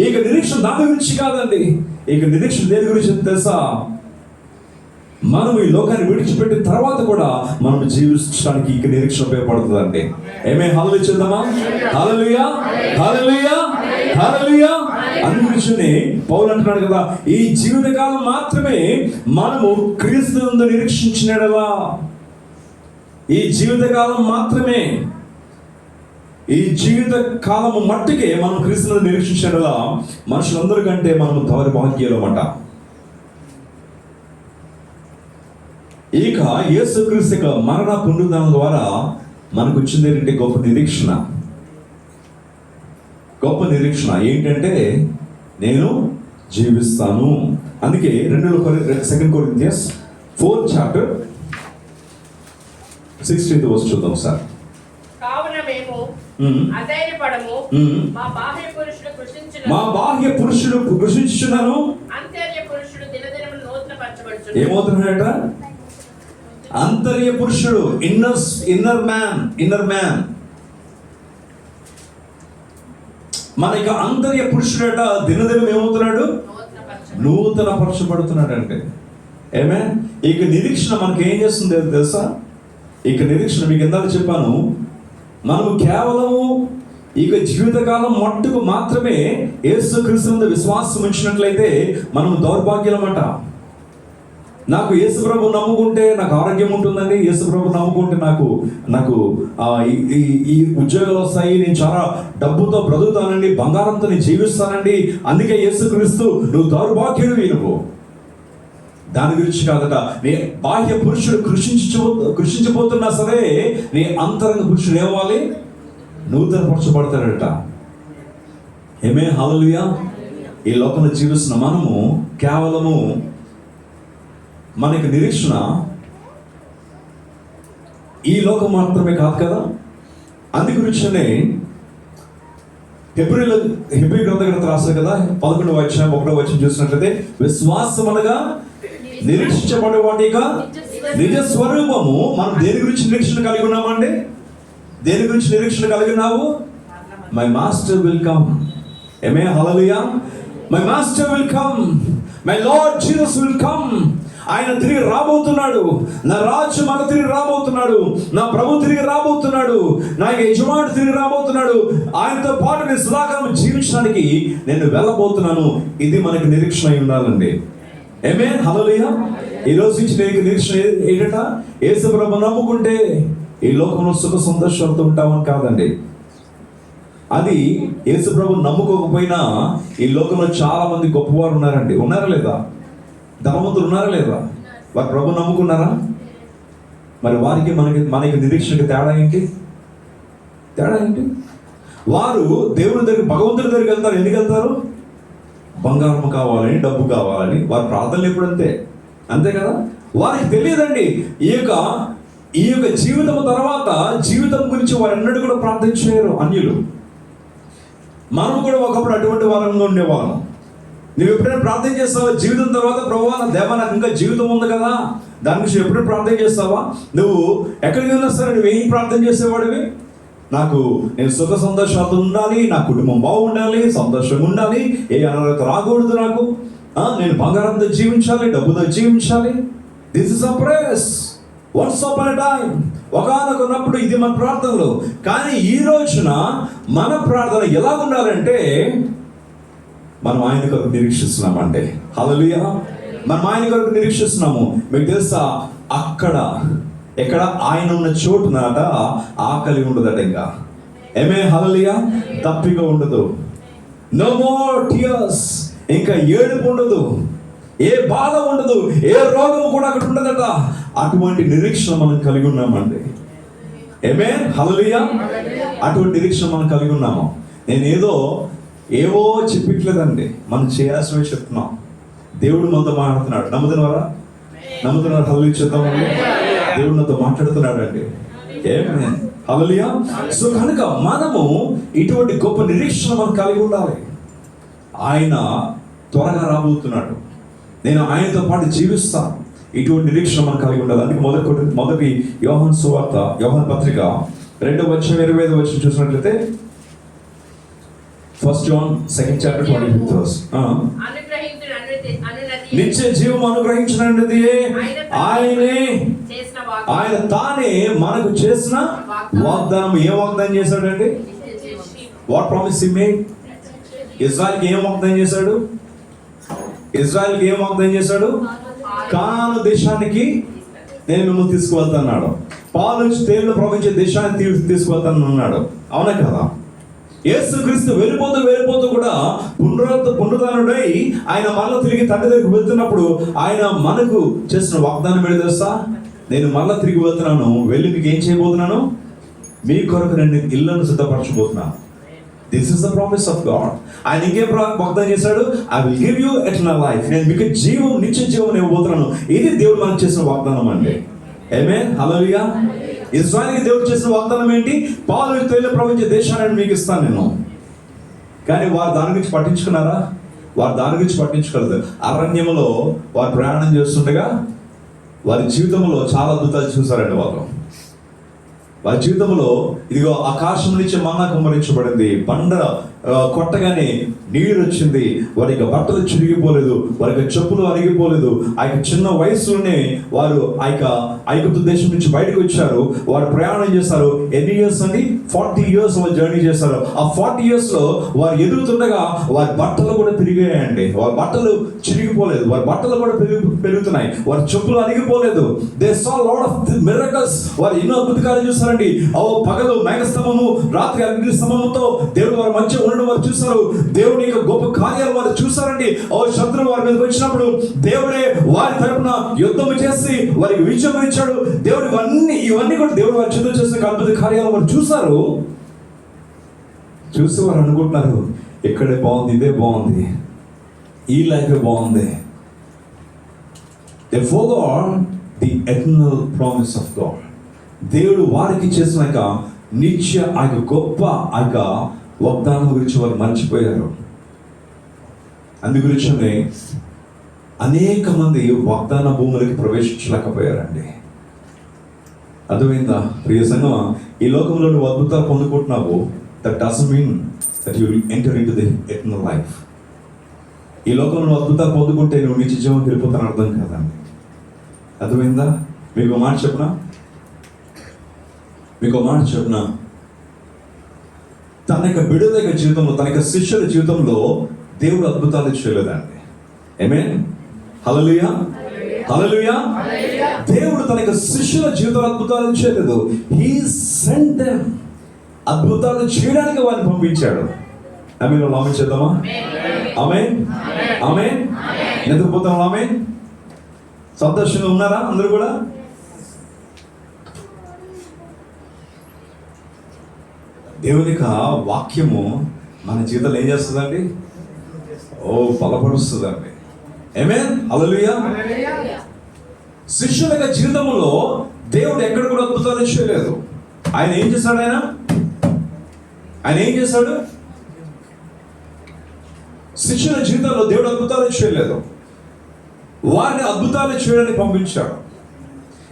ఈ నిరీక్షణ దాని గురించి కాదండి. ఈ నిరీక్షణ దేని గురించి తెలుసా? మనం ఈ లోకాన్ని విడిచిపెట్టిన తర్వాత కూడా మనం జీవించడానికి ఈ నిరీక్షణ ఉపయోగపడుతుందండి. ఏమే హల్లెలూయా చెప్దామా? హల్లెలూయా, హల్లెలూయా, హల్లెలూయా. అందుగురించే పౌలు అంటున్నాడు కదా, ఈ జీవితకాలం మాత్రమే మనము క్రీస్తునందు నిరీక్షించినడలా. ఈ జీవితకాలం మాత్రమే, ఈ జీవిత కాలము మట్టుకే మనం క్రీస్తునందు నిరీక్షించినడలా మనుషులందరికంటే మనము దౌర్భాగ్యులమట. ఇక యేసుక్రీస్తు యొక్క మరణ పునరుద్ధానం ద్వారా మనకు వచ్చింది ఏంటంటే గొప్ప నిరీక్షణ. గొప్ప నిరీక్షణ ఏంటంటే నేను జీవిస్తాను. అందుకే 2 కొరింథీయుస్ 4th chapter 16th verse చూద్దాం సార్. కావున మేము అధైర్యపడము, మా బాహ్య పురుషుడు కృషించుచున్నాను, అంతర్య పురుషుడు దినదినము నూతనపరచబడుచున్నాడు. ఏమవుతున్నాడట? అంతర్య పురుషుడు, ఇన్నర్ మ్యాన్. మనకి అంతర్య పురుషుడట దినదినం ఏమవుతున్నాడు? నూతన పరచబడుతున్నాడు. అంటే ఏమే ఇక నిరీక్షణ మనకి ఏం చేస్తుంది తెలుసా? ఇక నిరీక్షణ మీకు ఎందాక చెప్పాను, మనము కేవలము ఇక జీవితకాలం మట్టుకు మాత్రమే యేసుక్రీస్తు విశ్వాసం ఉంచినట్లయితే మనం దౌర్భాగ్యులమాట. నాకు యేసు ప్రభు నమ్ముకుంటే నాకు ఆరోగ్యం ఉంటుందండి, యేసు ప్రభు నమ్ముకుంటే నాకు ఈ ఉద్యోగాలు వస్తాయి, నేను చాలా డబ్బుతో బ్రతుకుతానండి, బంగారంతో నేను జీవిస్తానండి, అందుకే యేసుక్రీస్తు నువ్వు దౌర్భాగ్యుడివి నువ్వు. దాని గురించి కాదట. నీ బాహ్య పురుషుడు కృషించిపోతున్నా సరే నీ అంతరంగ పురుషుడు ఏమవ్వాలి? నూతన పరచబడతాడట. ఏమే హల్లెలూయా. ఈ లోకంలో జీవిస్తున్న మనము కేవలము మనకి నిరీక్షణ ఈ లోకం మాత్రమే కాదు కదా. అందు గురించనే హెబ్రీ గ్రంథకర్త రాశారు కదా 11వ అధ్యాయం 1వ వచనం చూసినట్లయితే, విశ్వాసం అనగా నిరీక్షించబడే వాటి నిజ స్వరూపము. మనం దేని గురించి నిరీక్షణ కలిగి ఉన్నామండి? దేని గురించి నిరీక్షణ కలిగి ఉన్నావు? My master will come. Amen, hallelujah. My master will come, my lord Jesus will come. ఆయన తిరిగి రాబోతున్నాడు. నా రాజు మళ్ళీ తిరిగి రాబోతున్నాడు. నా ప్రభు తిరిగి రాబోతున్నాడు. నా యజమానుడు తిరిగి రాబోతున్నాడు. ఆయనతో పాటు నేను సదాకాలం జీవించడానికి నేను వెళ్ళబోతున్నాను. ఇది మనకి నిరీక్షణ అయి ఉండాలండి. ఆమేన్, హల్లెలూయా. ఈ రోజు నుంచి నీకు నిరీక్షణ ఏంటంట? యేసు ప్రభు నమ్ముకుంటే ఈ లోకంలో సుఖ సంతోషాలతో ఉంటామని కాదండి. అది యేసు ప్రభు నమ్ముకోకపోయినా ఈ లోకంలో చాలా మంది గొప్పవారు ఉన్నారండి. ఉన్నారా లేదా? ధనవంతులు ఉన్నారా లేదా? వారు ప్రభు నమ్ముకున్నారా? మరి వారికి మనకి నిరీక్షణకి తేడా ఏంటి? వారు దేవుని దగ్గర, భగవంతుడి దగ్గరికి వెళ్తారు. ఎందుకు వెళ్తారు? బంగారం కావాలని, డబ్బు కావాలని. వారి ప్రార్థనలు ఎప్పుడు అంతే కదా. వారికి తెలియదండి ఈ యొక్క జీవితం తర్వాత జీవితం గురించి వారు ఎన్నడూ కూడా ప్రార్థించలేరు అన్యులు. మనం కూడా ఒకప్పుడు అటువంటి వారంగా ఉండేవాళ్ళం. నువ్వు ఎప్పుడైనా ప్రార్థన చేస్తావా జీవితం తర్వాత? ప్రభువా, నా దేవా, నాకు ఇంకా జీవితం ఉంది కదా, దాని గురించి ఎప్పుడైనా ప్రార్థన చేస్తావా? నువ్వు ఎక్కడికి వెళ్ళినా సరే నువ్వేం ప్రార్థన చేసేవాడివి? నేను సుఖ సంతోషాలతో ఉండాలి, నా కుటుంబం బాగుండాలి, సంతోషంగా ఉండాలి, ఏ అనారోగ్యత రాకూడదు, నేను బంగారంతో జీవించాలి, డబ్బుతో జీవించాలి. This is a prayers. Once upon a time, ఒకనొకప్పుడు ఇది మన ప్రార్థనలు. కానీ ఈ రోజున మన ప్రార్థన ఎలా ఉండాలంటే, మనం ఆయన కొరకు నిరీక్షిస్తున్నామంటే. హల్లెలూయా. మనం ఆయన కొరకు నిరీక్షిస్తున్నాము. మీకు తెలుసా, ఎక్కడ ఆయన ఉన్న చోటునట ఆకలి ఉండదట. ఇంకా ఆమేన్, హల్లెలూయా. తప్పిక ఉండదు. No more tears. ఇంకా ఏడుపు ఉండదు, ఏ బాధ ఉండదు, ఏ రోగం కూడా అక్కడ ఉండదట. అటువంటి నిరీక్షణ మనం కలిగి ఉన్నామండి. ఆమేన్, హల్లెలూయా. అటువంటి నిరీక్షణ మనం కలిగి ఉన్నాము. ఏవో చెప్పట్లేదండి, మనం చేయాల్సినవి చెప్తున్నాం. దేవుడు మనతో మాట్లాడుతున్నాడు. నమ్ముతున్నారా? హల్లెలూయా చెప్తామండి. దేవుడు నాతో మాట్లాడుతున్నాడు అండి. ఆమేన్, హల్లెలూయా. సో కనుక మనము ఇటువంటి గొప్ప నిరీక్షణ మనం కలిగి ఉండాలి. ఆయన త్వరగా రాబోతున్నాడు, నేను ఆయనతో పాటు జీవిస్తాను. ఇటువంటి నిరీక్షణ మనం కలిగి ఉండాలి. అందుకే మొదటి యోహాను సువార్త, యోహాను పత్రిక 2:25 చూసినట్లయితే, 1 John 2nd chapter 25th verse. నిత్య జీవం అనుగ్రహించినది ఆయనే. ఆయన తానే మనకు చేసిన వాగ్దానం. ఏ వాగ్దానం చేశాడండి? What promise he made? ఇజ్రాయెల్కి ఏం వాగ్దానం చేశాడు? కానాను దేశానికి నేను మిమ్మల్ని తీసుకువెళ్తాన్నాడు. పాలు తేనెలు ప్రవహించే దేశాన్ని తీసుకువెళ్తాను అన్నాడు. అవునా కదా? యేసుక్రీస్తు వెళ్ళిపోతూ కూడా పునరుద్ధానుడై ఆయన మరల తిరిగి తండ్రి దగ్గరికి వెళ్తున్నప్పుడు ఆయన మనకు చేసిన వాగ్దానం ఏంటో తెలుసా? నేను మరలా తిరిగి వెళ్తున్నాను, వెళ్ళి మీకు ఏం చేయబోతున్నాను? మీ కొరకు నేను ఇళ్లను సిద్ధపరచబోతున్నాను. This is the promise of god. ఆయన ఇంకేం వాగ్దానం చేశాడు? I will give you eternal life. నేను మీకు నిత్య జీవం ఇవ్వబోతున్నాను. ఇది దేవుడు మనకు చేసిన వాగ్దానం అండి. ఆమేన్, హల్లెలూయా. ఇశ్రాయేలుకి దేవుడు చేసిన వాగ్దానం ఏంటి? పాలు తేనెలు ప్రవహించే దేశాన్ని మీకు ఇస్తాను నేను. కానీ వారు దాని గురించి పట్టించుకున్నారా? వారు దాని గురించి పట్టించుకోలేదు. అరణ్యంలో వారు ప్రయాణం చేస్తుండగా వారి జీవితంలో చాలా అద్భుతాలు చూసారండి. వారి జీవితంలో ఇదిగో ఆకాశం నుంచి మన్నా కుమ్మరించబడింది, బండ కొట్టగానే నీరు వచ్చింది, వారి యొక్క బట్టలు చిరిగిపోలేదు, వారి యొక్క చెప్పులు అరిగిపోలేదు. ఆ యొక్క చిన్న వయసులోనే వారు ఆ యొక్క ఐగుప్తు దేశం నుంచి బయటకు వచ్చారు. వారు ప్రయాణం చేశారు. ఎన్ని ఇయర్స్ అండి? 40 years వాళ్ళు జర్నీ చేశారు. ఆ 40 years లో వారు ఎదుగుతుండగా వారి బట్టలు కూడా పెరిగాయండి. వారి బట్టలు చిరిగిపోలేదు, వారి బట్టలు కూడా పెరుగుతున్నాయి, వారి చెప్పులు అరిగిపోలేదు. They saw lot of miracles. వారు ఎన్నో అద్భుతాలు చూసారండి. పగలు మేఘస్తంభము, రాత్రి అగ్ని స్తంభముతో దేవుడు వారి మధ్య ఉండడం వారు చూసారు. దేవుని యొక్క గొప్ప కార్యాలు వారు చూసారండి. శత్రువు వారి మీదకి వచ్చినప్పుడు దేవుడే వారి తరపున యుద్ధము చేసి వారికి విజయం ఇచ్చాడు. దేవుడు ఇవన్నీ కూడా దేవుడు వారి చేతులు చేసిన అద్భుత కార్యాలు వారు చూసారు. చూసి వారు అనుకుంటున్నారు, ఇక్కడే బాగుంది, ఇదే బాగుంది, ఈ లైఫే బాగుంది. They forgot the eternal promise of God. దేవుడు వారికి చేసిన నిత్య ఆ గొప్ప ఆ వాగ్దానం గురించి వారు మర్చిపోయారు. అందు గురించే అనేక మంది వాగ్దాన భూములకి ప్రవేశించలేకపోయారండి. అర్థమైందా ప్రియ సంగమా? ఈ లోకంలో నువ్వు అద్భుతాలు పొందుకుంటున్నావు, that doesn't mean that you will enter into the eternal life. ఈ లోకంలో నువ్వు అద్భుతాలు పొందుకుంటే నువ్వు నిత్య జీవం వెళ్ళిపోతాను అర్థం కాదండి. అర్థమైందా? మీకు ఒక మాట చెప్పనా? తన యొక్క బిడ్డల యొక్క జీవితంలో, తన యొక్క శిష్యుల జీవితంలో దేవుడు అద్భుతాలు చేయలేదండి. ఆమేన్. హల్లెలూయా, హల్లెలూయా. దేవుడు తన యొక్క శిష్యుల జీవితంలో అద్భుతాలు చేయలేదు. He sent them. అద్భుతాలు చేయడానికి వారిని పంపించాడు. ఆమేన్. ఆమేన్ చేద్దామా? ఆమేన్, ఆమేన్. ఎందుకు పోతాం? ఆమేన్. సంతోషంగా ఉన్నారా అందరూ కూడా? దేవుని యొక్క వాక్యము మన జీవితంలో ఏం చేస్తుందండి? బలపరుస్తుందండి. ఆమేన్. హల్లెలూయా. శిష్యుల యొక్క జీవితంలో దేవుడు ఎక్కడ కూడా అద్భుతాలు చేయలేదు. ఆయన ఏం చేశాడు? ఆయన ఏం చేశాడు? శిష్యుల జీవితంలో దేవుడు అద్భుతాలు చేయలేదు. వారిని అద్భుతాలు చేయడానికి పంపించాడు.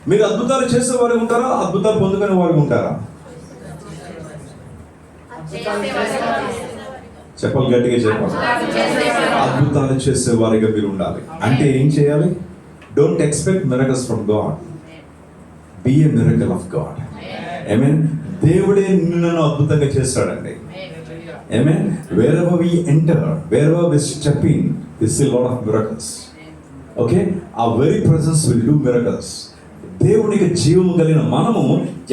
మీరు అద్భుతాలు చేసేవారు ఉంటారా? అద్భుతాలు పొందుకునే వారు ఉంటారా? చెప్పాలి, గట్టిగా చెప్పాలి. అద్భుతాలు చేసే వారిగా మీరు ఉండాలి. అంటే ఏం చేయాలి? Don't expect miracles from god, be a miracle of god. Amen. దేవుడే నిన్ను అద్భుతంగా చేస్తాడండి. ఆమేన్. wherever we enter, wherever we step in, we see a lot of miracles. Okay, our very presence will do miracles. దేవునికి జీవము కలిగిన మనము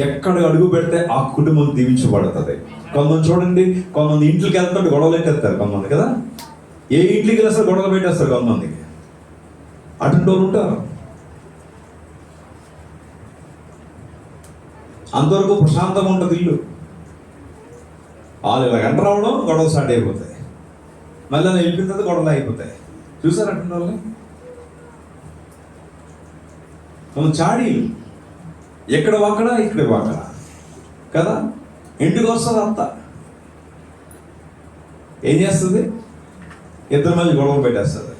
ఎక్కడ అడుగు పెడితే ఆ కుటుంబం దీవించబడుతుంది. కొంతమంది చూడండి, కొంతమంది ఇంట్లోకి వెళ్తుంటే గొడవలు ఎక్కేస్తారు కొంతమంది కదా. ఏ ఇంట్లోకి వెళ్ళేస్తారు గొడవలు పెట్టేస్తారు కొంతమందికి. అటువంటి వాళ్ళు ఉంటారు. అంతవరకు ప్రశాంతంగా ఉంటుంది ఇల్లు. వాళ్ళు ఇలా ఎంటర్ అవ్వడం గొడవలు స్టార్ట్ అయిపోతాయి. మళ్ళీ అలా వెళ్ళిపోయిన తర్వాత గొడవలు అయిపోతాయి. చూసారు అటువంటి వాళ్ళని? మనం చాడీలు ఎక్కడ వాకడా ఇక్కడ వాకడా కదా. ఇంటికి వస్తుంది అంతా ఏం చేస్తుంది? ఇద్దరు మళ్ళీ గొడవలు పెట్టేస్తుంది.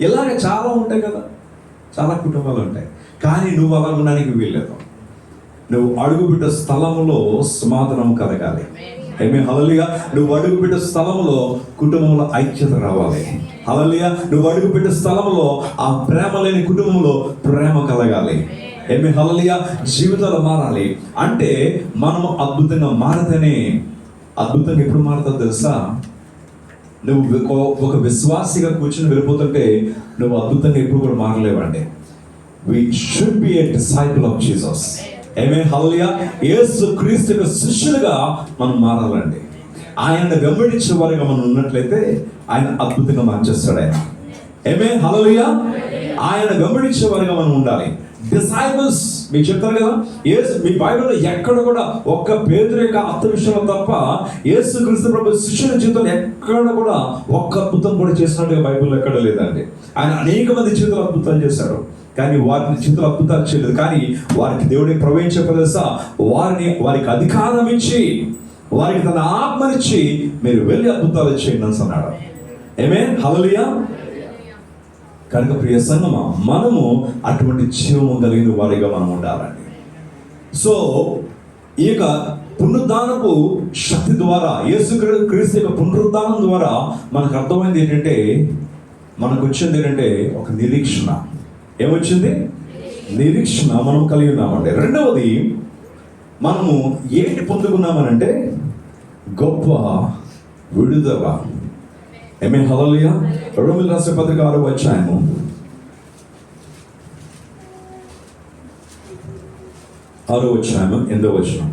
ఇలాగ చాలా ఉంటాయి కదా, చాలా కుటుంబాలు ఉంటాయి. కానీ నువ్వు అలా ఉండడానికి వీల్లేదు. నువ్వు అడుగుపెట్టే స్థలంలో సమాధానం కలగాలి. ఆమేన్. హల్లెలూయా. నువ్వు అడుగుపెట్టే స్థలంలో కుటుంబంలో ఐక్యత రావాలి. హల్లెలూయా. నువ్వు అడుగుపెట్టే స్థలంలో ఆ ప్రేమ లేని కుటుంబంలో ప్రేమ కలగాలి. ఆమేన్. హల్లెలూయా. జీవితాలు మారాలి. అంటే మనం అద్భుతంగా మారితేనే. అద్భుతంగా ఎప్పుడు మారుతుందో తెలుసా? నువ్వు ఒక విశ్వాసిగా కూర్చొని వెళ్ళిపోతుంటే నువ్వు అద్భుతంగా ఎప్పుడు కూడా మారలేవండి. We should be a disciple of Jesus. ఆమేన్. హల్లెలూయా. యేసు క్రీస్తు యొక్క శిష్యులుగా మనం మారాలండి. ఆయనను వెంబడించే వారిగా మనం ఉన్నట్లయితే ఆయన అద్భుతంగా మార్చేస్తాడు ఆయన. ఆమేన్. హల్లెలూయా. ఆయన వెంబడించే వారిగా మనం ఉండాలి. డిసైపుల్స్ మీకు చెప్తారు కదా, యేసు మీ బైబిల్లో ఎక్కడ కూడా ఒక్క పేతురు యొక్క ఆత్మ విషయంలో తప్ప యేసు క్రీస్తు ప్రభు శిష్యుల జీవితంలో ఎక్కడ కూడా ఒక్క అద్భుతం కూడా చేసినట్టుగా బైబిల్లో ఎక్కడ లేదండి. ఆయన అనేక మంది జీవితంలో అద్భుతాలు చేశాడు, కానీ వారిని జీవితంలో అద్భుతాలు చేయలేదు. కానీ వారికి దేవుడిని ప్రవేశించే ప్రదేశం వారికి అధికారం ఇచ్చి, వారికి తన ఆత్మనిచ్చి మీరు వెళ్ళి అద్భుతాలు చేయండి అని అన్నాడు. ఆమేన్. హల్లెలూయా. కనుక ప్రియ సంగమా, మనము అటువంటి జీవము కలిగిన వారిగా మనం ఉండాలండి. సో ఈ యొక్క పునరుద్ధానపు శక్తి ద్వారా, యేసు క్రీస్తు యొక్క పునరుద్ధానం ద్వారా మనకు అర్థమైంది ఏంటంటే, మనకు వచ్చింది ఏంటంటే ఒక నిరీక్షణ. ఏమొచ్చింది? నిరీక్షణ మనం కలిగి ఉన్నామండి. రెండవది, మనము ఏంటి పొందుకున్నామనంటే గొప్ప విడుదల. ఆమేన్. హల్లెలూయా. రోమీయులకు రాసిన పత్రిక 6వ అధ్యాయము 8వ వచనం.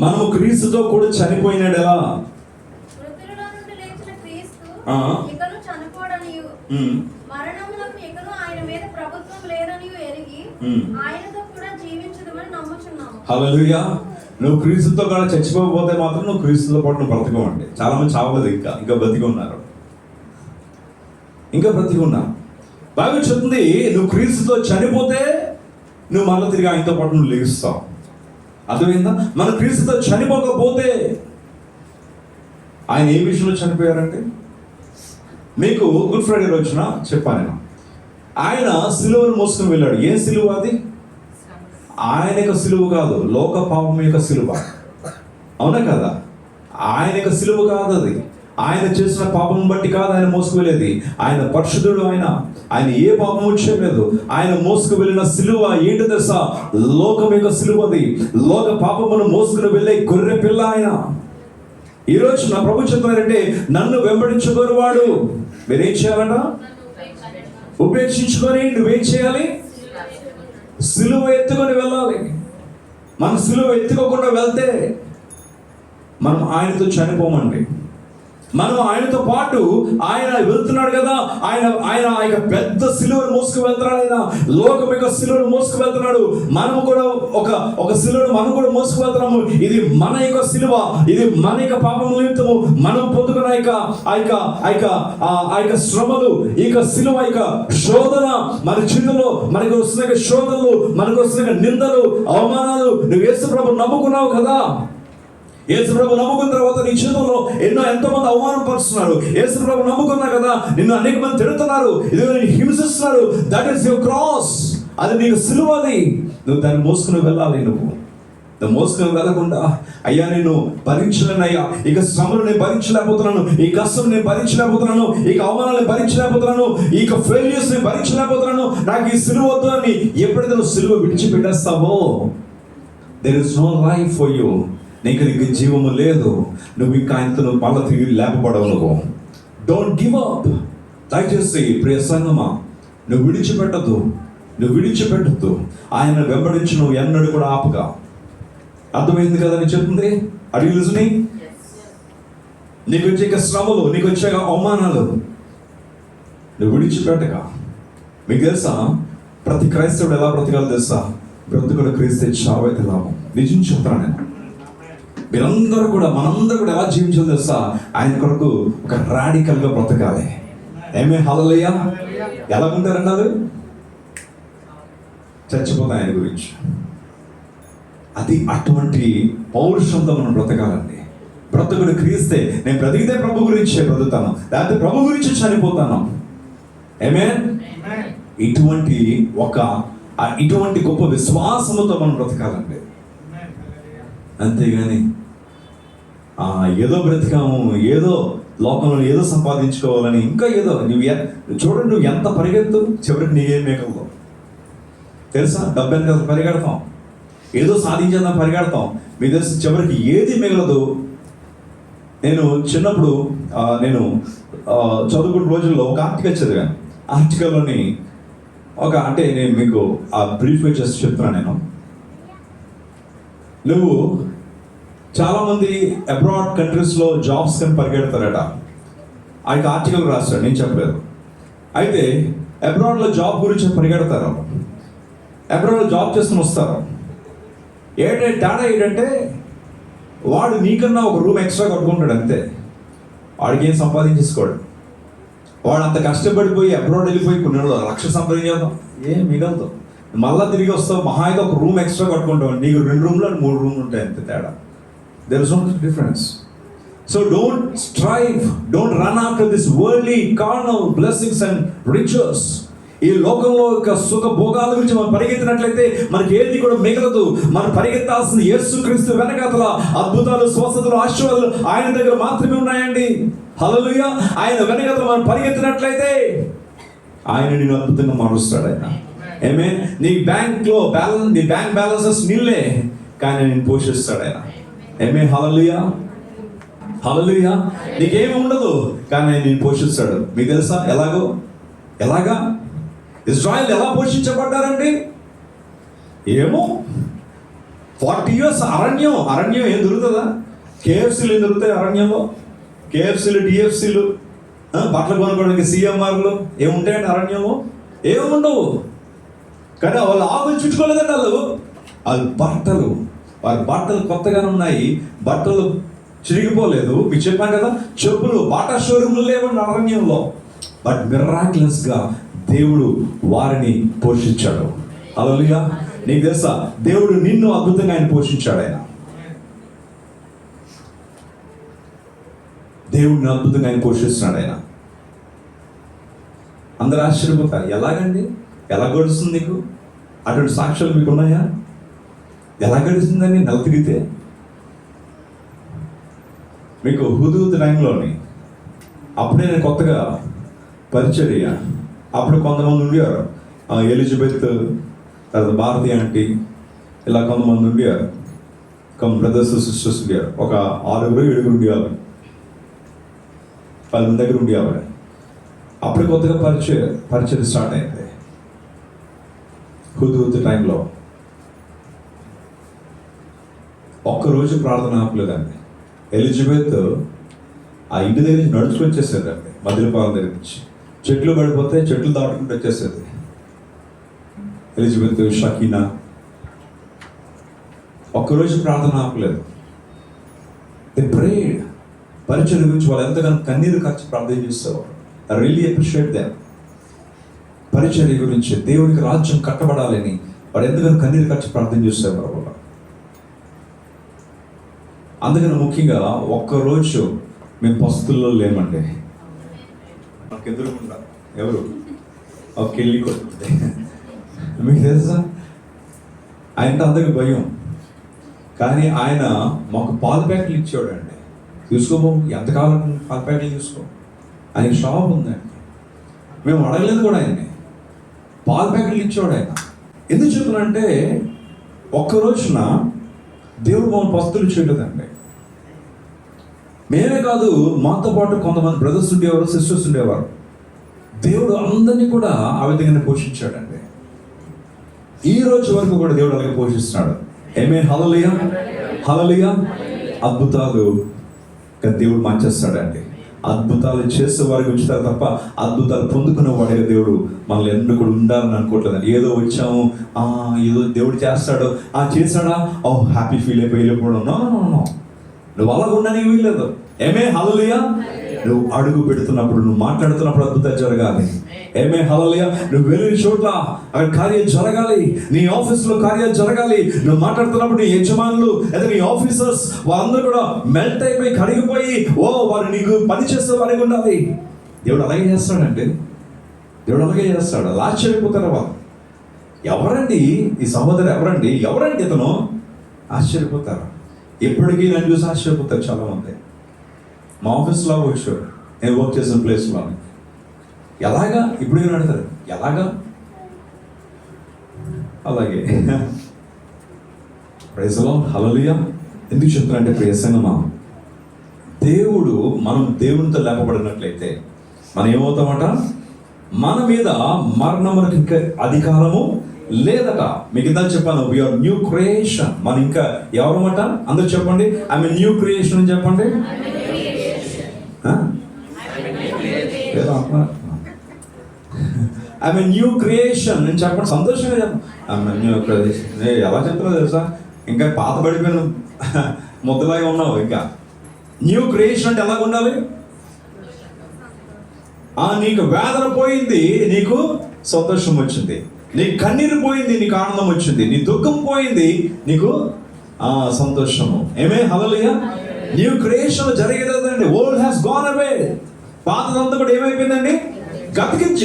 మనము క్రీస్తుతో కూడా చనిపోయినాడెలా? హల్లెలూయా. నువ్వు క్రీస్తుతో కూడా చచ్చిపోకపోతే మాత్రం నువ్వు క్రీస్తుతో పాటు నువ్వు బ్రతకమండి. చాలా మంది చావలేదు, ఇంకా బ్రతికి ఉన్నారు, ఇంకా బ్రతికి ఉన్నారు. బైబిల్ చెప్తుంది నువ్వు క్రీస్తుతో చనిపోతే నువ్వు మళ్ళీ తిరిగి ఆయనతో పాటు నువ్వు లేస్తావు. అర్థమైందా? మన క్రీస్తుతో చనిపోకపోతే, ఆయన ఏ విషయంలో చనిపోయారంటే, మీకు గుడ్ ఫ్రైడే రోజున చెప్పాను నేను, ఆయన సిలువను మోసుకుని వెళ్ళాడు. ఏ సిలువ అది? ఆయన యొక్క సిలువ కాదు, లోక పాపం యొక్క సిలువ. అవునా కదా? ఆయన యొక్క సిలువ కాదు అది. ఆయన చేసిన పాపం బట్టి కాదు ఆయన మోసుకువెళ్ళేది. ఆయన పరిశుద్ధుడు. ఆయన ఏ పాపము చేయలేదు. ఆయన మోసుకు వెళ్ళిన సిలువ ఏంటి తెలుసా? లోకం యొక్క సిలువది. లోక పాపమును మోసుకుని వెళ్ళే గొర్రె పిల్ల ఆయన. ఈరోజు నా ప్రభు చెప్తున్నారంటే, నన్ను వెంబడించుకోరువాడు మీరేం చేయాలట? ఉపేక్షించుకొని నువ్వేం చేయాలి? సిలువ ఎత్తుకొని వెళ్ళాలి. మనం సిలువ ఎత్తుకోకుండా వెళ్తే మనం ఆయనతో చనిపోమండి. మనం ఆయనతో పాటు ఆయన వెళ్తున్నాడు కదా, ఆయన ఆ యొక్క పెద్ద సిలువను మోసుకు వెళ్తున్నాడు. ఆయన లోకం యొక్క సిలువను మోసుకు వెళ్తున్నాడు. మనము కూడా ఒక సిలువను మనం కూడా మోసుకు వెళ్తున్నాము. ఇది మన యొక్క సిలువ. ఇది మన యొక్క పాపం నిమిత్తము మనం పొందుకున్న ఆ యొక్క శ్రమలు, ఈ యొక్క సిలువ, ఈ యొక్క శోధన, మన జీవితంలో మనకు వస్తున్న శోధనలు, మనకు వస్తున్న నిందలు, అవమానాలు. నువ్వు యేసు ప్రభు నమ్ముకున్నావు కదా. యేసు ప్రభు నమ్ముకున్న తర్వాత నీ జీవితంలో ఎంతో మంది అవమానం పరుస్తున్నారు. యేసు ప్రభు నమ్ముకున్నా కదా, నిన్ను అనేక మంది తిడుతున్నారు, ఇదిగో నిన్ను హింసిస్తున్నారు. That is your cross. అది నీకు సిలువ. అది నువ్వు దాన్ని మోసుకుని వెళ్ళాలి. నువ్వు మోసుకుని వెళ్ళకుండా, అయ్యా నేను భరించలేనయ్యా, ఇక శ్రమను నేను భరించలేకపోతున్నాను, ఈ కష్టం నేను భరించలేకపోతున్నాను, ఇక అవమానాలు భరించలేకపోతున్నాను, ఇక ఫెయిల్యూర్స్ నేను భరించలేకపోతున్నాను, నాకు ఈ సిలువ వద్దు అని ఎప్పుడైతే నువ్వు సిలువ విడిచిపెట్టేస్తావో, there is no life for you. నీకు జీవము లేదు. నువ్వు ఇంకా ఆయనతో నువ్వు మళ్ళీ తిరిగి లేపబడవు. నువ్వు డోంట్ గివ్ అప్. దయచేసి ప్రియ సంగమా, నువ్వు విడిచిపెట్టద్దు. ఆయన వెంబడించి నువ్వు ఎన్నడూ కూడా ఆపగా. అర్థమైంది కదా నేను చెప్తుంది? Are you listening? నీకు వచ్చే శ్రమలు, నీకు వచ్చే అవమానాలు నువ్వు విడిచిపెట్టగా. మీకు తెలుసా ప్రతి క్రైస్తవుడు ఎలా బ్రతకాలో తెలుసా? బ్రతుకుడు క్రీస్తే చావైతే లాభం. నిజం చెప్తాను నేను. మనందరూ కూడా ఎలా జీవించాలో తెలుసా? ఆయన కొరకు ఒక రాడికల్ గా బ్రతకాలి. ఏమే హల్లెలూయా. ఎలా ఉంటారండి? అది చచ్చిపోతాయి ఆయన గురించి. అది అటువంటి పౌరుషంతో మనం బ్రతకాలండి. బ్రతుకుడు క్రీస్తే, నేను బ్రతికితే ప్రభు గురించే బ్రతుకుతాను, లేకపోతే ప్రభు గురించి చనిపోతాను. ఆమేన్. ఇటువంటి గొప్ప విశ్వాసముతో మనం బ్రతకాలండి. అంతేగాని ఏదో బ్రతికాము, ఏదో లోకంలో ఏదో సంపాదించుకోవాలని, ఇంకా ఏదో చూడండి, నువ్వు ఎంత పరిగెత్తు, చివరికి నీకేం మిగలదు తెలుసా? డబ్బు ఎంత పరిగెడతాం, ఏదో సాధించేద్దాం పరిగెడతాం, మీకు తెలుసు చివరికి ఏది మిగలదు. నేను చిన్నప్పుడు నేను చదువుకున్న రోజుల్లో ఒక ఆర్టికల్ చదివాను. ఆర్టికల్లోని అంటే నేను మీకు బ్రీఫ్గా చేసి చెప్తున్నాను. నువ్వు చాలామంది అబ్రాడ్ కంట్రీస్లో జాబ్స్ కానీ పరిగెడతారట. ఆ యొక్క ఆర్టికల్ రాస్తాడు, నేను చెప్పలేదు. అయితే అబ్రాడ్లో జాబ్ గురించి పరిగెడతారు. అబ్రాడ్లో జాబ్ చేసుకుని వస్తారు. తేడా ఏంటంటే, వాడు నీకన్నా ఒక రూమ్ ఎక్స్ట్రా కట్టుకుంటాడు అంతే. వాడికి ఏం సంపాదించేసుకోడు. వాడు అంత కష్టపడిపోయి అబ్రాడ్ వెళ్ళిపోయి కొన్ని లక్ష సంపాదించేద్దాం, ఏం మిగలదు. మళ్ళీ తిరిగి వస్తావు, మహా అయితే ఒక రూమ్ ఎక్స్ట్రా కట్టుకుంటావు. నీకు 2 రూమ్లు 3 రూమ్లు ఉంటాయి అంతే తేడా. There is no difference. So don't strive, don't run after this worldly carnal blessings and riches. ఈ లోకంలో సుఖ భోగాల గురించి మనం పరిగెత్తినట్లయితే మనకి ఏది కూడా మిగలదు. మనం పరిగెత్తాల్సిన యేసుక్రీస్తు వెనకాతల అద్భుతాలు, స్వస్థతలు, ఆశీర్వాదాలు ఆయన దగ్గర మాత్రమే ఉన్నాయండి. హల్లెలూయా. ఆయన వెనకాతల మనం పరిగెత్తినట్లయితే ఆయన నిన్ను అద్భుతంగా మారుస్తాడు. ఆయన ఏమే నీ బ్యాంక్ బ్యాలెన్సెస్ నిల్లే, కానీ నేను పోషిస్తాడు ఆయన. ఏమే హల్లెలూయా. హల్లెలూయా. నీకేమి ఉండదు, కానీ ఆయన నేను పోషిస్తాడు. మీకు తెలుసా ఎలాగా ఇజ్రాయెల్ ఎలా పోషించబడ్డారండి? ఏమో 40 years అరణ్యం ఏం దొరుకుతుందా? కేఎఫ్సీలు ఏం దొరుకుతాయి అరణ్యంలో? కేఎఫ్సీలు, డిఎఫ్సీలు, బట్టలు కొనుక్కోవడానికి సిఎంఆర్లు ఏముంటాయండి అరణ్యంలో? ఏముండవు. కానీ వాళ్ళు ఆకులు చుట్టుకోలేదండి. వాళ్ళు వారి బట్టలు కొత్తగానే ఉన్నాయి, బట్టలు చిరిగిపోలేదు. మీకు చెప్పాను కదా, చెప్పులు బాటా షోరూమ్లు లేవండి అరణ్యంలో. బట్ మిరాక్యులస్గా దేవుడు వారిని పోషించాడు. హల్లెలూయా. నీకు తెలుసా, దేవుడు నిన్ను అద్భుతంగా ఆయన పోషించాడు. దేవుడిని అద్భుతంగా ఆయన పోషిస్తున్నాడు. ఆయన అందరూ ఆశ్చర్యపోతారు. ఎలాగండి, ఎలా గడుస్తుంది నీకు? అటువంటి సాక్ష్యాలు మీకు ఉన్నాయా? ఎలా గడుస్తుందని నెల తిరిగితే మీకు హుదూద్ టైంలోని అప్పుడే నేను కొత్తగా పరిచర్య, అప్పుడు కొంతమంది ఉండేవారు, ఎలిజబెత్, తర్వాత భారతి ఆంటీ, ఇలా కొంతమంది ఉండేవారు, బ్రదర్స్ సిస్టర్స్ ఉండేవారు. ఒక 6-7 ఉండేవారు, 10 మంది దగ్గర ఉండేవారు. అప్పుడు కొత్తగా పరిచయం స్టార్ట్ అయింది. హుదూద్ టైంలో ఒక్కరోజు ప్రార్థన ఆపలేదండి. ఎలిజబెత్ ఆ ఇంటి దగ్గర నుంచి నడుచుకు వచ్చేసేదండి, మదిలపాలెం దగ్గర నుంచి. చెట్లు పడిపోతే చెట్లు దాటుకుంటూ వచ్చేసేది ఎలిజబెత్, షకీనా. ఒక్కరోజు ప్రార్థన ఆపలేదు. They prayed. పరిచయం గురించి వాళ్ళు ఎంతగానో కన్నీరు ఖర్చు ప్రార్థన చేసేవారు. I really appreciate them. పరిచర్య గురించి, దేవునికి రాజ్యం కట్టబడాలని వాడు ఎంతగానో కన్నీరు ఖర్చు ప్రార్థన చేసేవారు. అందుకని ముఖ్యంగా ఒక్కరోజు మేము పస్తుల్లో లేమండి. మాకు ఎదురుకుండా ఎవరు ఒక కెళ్ళి కొడుతుంది, మీకు తెలుసా? ఆయనతో అందరికి భయం, కానీ ఆయన మాకు పాల ప్యాకెట్లు ఇచ్చేవాడండి. తీసుకోబోము, ఎంతకాలం పాల ప్యాకెట్లు తీసుకో, ఆయనకి షాప్ ఉందండి. మేము అడగలేదు కూడా ఆయన్ని, పాల ప్యాకెట్లు ఇచ్చేవాడు ఆయన. ఎందుకు చెప్తున్నా, ఒక్క రోజున దేవుడు మమ్మల్ని పస్తులు చేయలేదండి. మేమే కాదు, మాతో పాటు కొంతమంది బ్రదర్స్ ఉండేవారు, సిస్టర్స్ ఉండేవారు. దేవుడు అందరినీ కూడా ఆ విధంగానే పోషించాడండి. ఈ రోజు వరకు కూడా దేవుడు అలాగే పోషిస్తున్నాడు. ఆమేన్, హల్లెలూయా, హల్లెలూయా. అద్భుతాలు దేవుడు మార్చేస్తాడండి. అద్భుతాలు చేసే వారికి ఉంచుతారు తప్ప అద్భుతాలు పొందుకునే వాడిగా దేవుడు మనల్ని ఎన్నడూ కూడా ఉండాలని అనుకోవట్లేదండి. ఏదో వచ్చాము, ఏదో దేవుడు చేస్తాడు, చేశాడా, హ్యాపీ ఫీల్ అయిపోయి వెళ్ళిపోవడం. నో, నువ్వు అలాగ ఉండని వీల్లేదు. ఆమేన్, హల్లెలూయా. నువ్వు అడుగు పెడుతున్నప్పుడు, నువ్వు మాట్లాడుతున్నప్పుడు అద్భుతాలు జరగాలి. ఆమేన్, హల్లెలూయా. నువ్వు వెళ్ళిన చోట్ల అక్కడ కార్యాలు జరగాలి. నీ ఆఫీస్లో కార్యాలు జరగాలి. నువ్వు మాట్లాడుతున్నప్పుడు నీ యజమానులు లేదా నీ ఆఫీసర్స్ వాళ్ళందరూ కూడా మెల్ట్ అయిపోయి, కడిగిపోయి, వారు నీకు పని చేసే వారికి ఉండాలి. దేవుడు అలాగే చేస్తాడండి. దేవుడు అలాగే చేస్తాడు. అలా ఆశ్చర్యపోతారు వాళ్ళు. ఎవరండి ఈ సహోదరు, ఎవరండి ఇతను, ఆశ్చర్యపోతారు. ఎప్పటికీ నన్ను చూసి ఆశ్చర్యపోతారు చాలామంది. మా ఆఫీస్లో వచ్చాడు, నేను వర్క్ చేసిన ప్లేస్లో, ఎలాగా ఇప్పుడు అడుగుతారు, ఎలాగా అలాగే. ప్రైజ్ ది లార్డ్, హల్లెలూయా. ఎందుకు చెప్తున్నానంటే ప్రియ సంగమా, దేవుడు, మనం దేవునితో లేపబడినట్లయితే మనం ఏమవుతామట, మన మీద మరణమునకు ఇంకా అధికారము లేదట. మీకు ఇంత చెప్పాను, వీఆర్ న్యూ క్రియేషన్. మనం ఇంకా ఎవరమాట, అందరూ చెప్పండి, ఐఎమ్ న్యూ క్రియేషన్ అని చెప్పండి. ఐఎమ్ న్యూ క్రియేషన్ అని చెప్పండి, సంతోషంగా చెప్పండి. I'm new creation. ఎలా చెప్తున్నా తెలుసా, ఇంకా పాత పడిపోయిన ముద్దలాగా ఉన్నావు. ఇంకా న్యూ క్రియేషన్ అంటే ఎలాగ ఉండాలి? నీకు వేదన పోయింది, నీకు సంతోషం వచ్చింది. నీ కన్నీరు పోయింది, నీకు ఆనందం వచ్చింది. నీ దుఃఖం పోయింది, నీకు సంతోషము. Amen, hallelujah. న్యూ క్రియేషన్ జరిగేదండి. Old has gone away. పాతదంతా కూడా ఏమైపోయిందండి,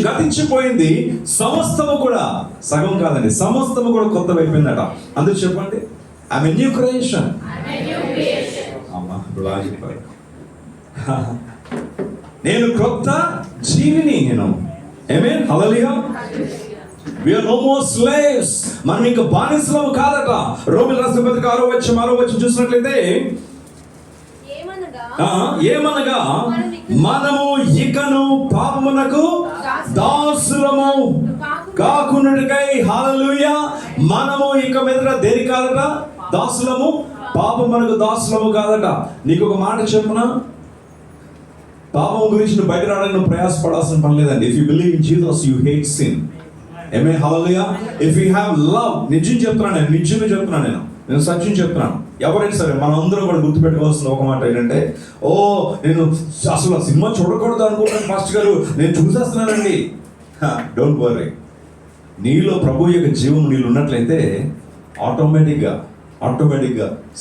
గతించిపోయింది. సమస్తము కూడా, సగం కాదండి, సమస్తము కూడా కొత్తమైపోయిందట. అందుకు చెప్పండి, ఐఎమ్ న్యూ క్రియేషన్. అమ్మా, నేను క్రొత్త జీవిని. నేను ఆమేన్, హల్లెలూయా. We are no more slaves. మనం ఇంకా బానిసలం కాదట. రోమీయుల రాసిన పత్రిక 6వ వచనం చూసినట్లయితే, ఏమనగా మనము ఇకను పాపమునకు దాసులము కాకున్నట్టుకై, హల్లెలూయా. మనము ఇక మీద దేని కాదట, దాసులము, పాపమునకు దాసులము కాదట. నీకు ఒక మాట చెప్పునా, పాపం గురించి నువ్వు బయట రావడానికి నువ్వు ప్రయాసపడాల్సిన పని లేదండి. If you believe in Jesus, you hate sin. Amen, hallelujah. If you have love, నిజం చెప్తున్నాను నేను సత్యం చెప్తున్నాను. ఎవరైనా సరే మనం అందరం కూడా గుర్తుపెట్టుకోవాల్సిన ఒక మాట ఏంటంటే, నేను అసలు సినిమా చూడకూడదు అనుకుంటాను మాస్టర్ గారు, నేను చూసేస్తున్నానండి. Don't worry. నీలో ప్రభు యొక్క జీవం నీళ్ళు ఉన్నట్లయితే ఆటోమేటిక్గా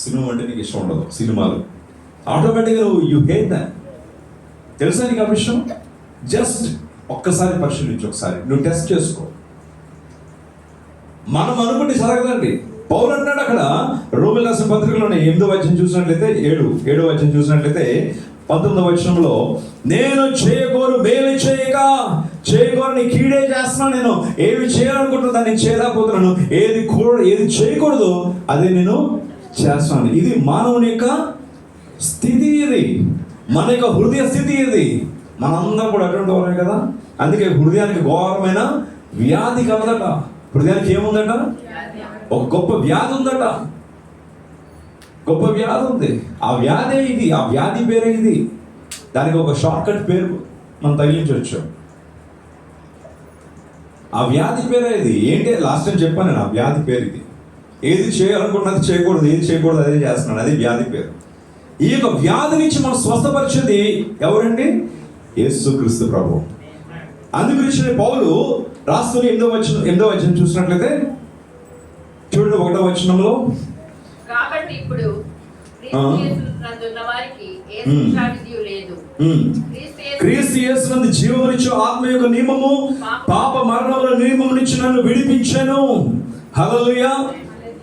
సినిమా అంటే నీకు ఇష్టం ఉండదు. సినిమాలు ఆటోమేటిక్గా యూ హేట్ దాట్. తెలుసా నీకు ఆ విషయం? జస్ట్ ఒక్కసారి పరిశీలించు, ఒకసారి నువ్వు టెస్ట్ చేసుకో. మనం అనుకుంటే జరగదండి. పౌలు అంటున్నాడు అక్కడ రోమిల రాసిన పత్రికలోనే 8వ అధ్యాయం చూసినట్లయితే 7వ అధ్యాయం చూసినట్లయితే 19వ వచనంలో, నేను చేయగోరు మేలు చేయగోరని కీడే చేస్తున్నాను. నేను ఏమి చేయాలనుకుంటున్నా దాన్ని చేయలేకపోతున్నాను. ఏది చేయకూడదు అదే నేను చేస్తున్నాను. ఇది మానవుని యొక్క స్థితి, ఇది మన యొక్క హృదయ స్థితి. ఇది మనందరం కూడా అటువంటి వాళ్ళే కదా. అందుకే హృదయానికి ఘోరమైన వ్యాధి కలదట. హృదయానికి ఏముందట? ఒక గొప్ప వ్యాధి ఉందట. గొప్ప వ్యాధి ఉంది. ఆ వ్యాధే ఇది. ఆ వ్యాధి పేరే ఇది. దానికి ఒక షార్ట్ కట్ పేరు మనం తగిలించవచ్చు. ఆ వ్యాధి పేరే ఇది. ఏంటి లాస్ట్ టైం చెప్పాను నేను, ఆ వ్యాధి పేరు ఇది. ఏది చేయాలనుకున్నది చేయకూడదు, ఏది చేయకూడదు అదే చేస్తున్నాడు. అది వ్యాధి పేరు. ఈ యొక్క వ్యాధి నుంచి మనం స్వస్థపరిచేది ఎవరండి? యేసుక్రీస్తు ప్రభు. అందుగురించి పౌలు రాస్తున్న 8వ వచనం చూసినట్లయితే చూడండి, 1వ వచనంలో, కాబట్టి ఇప్పుడు క్రీస్తు యేసునందు జీవమునిచ్చు ఆత్మ యొక్క నియమము పాప మరణముల నియమము నుంచి నన్ను విడిపించెను. హల్లెలూయా,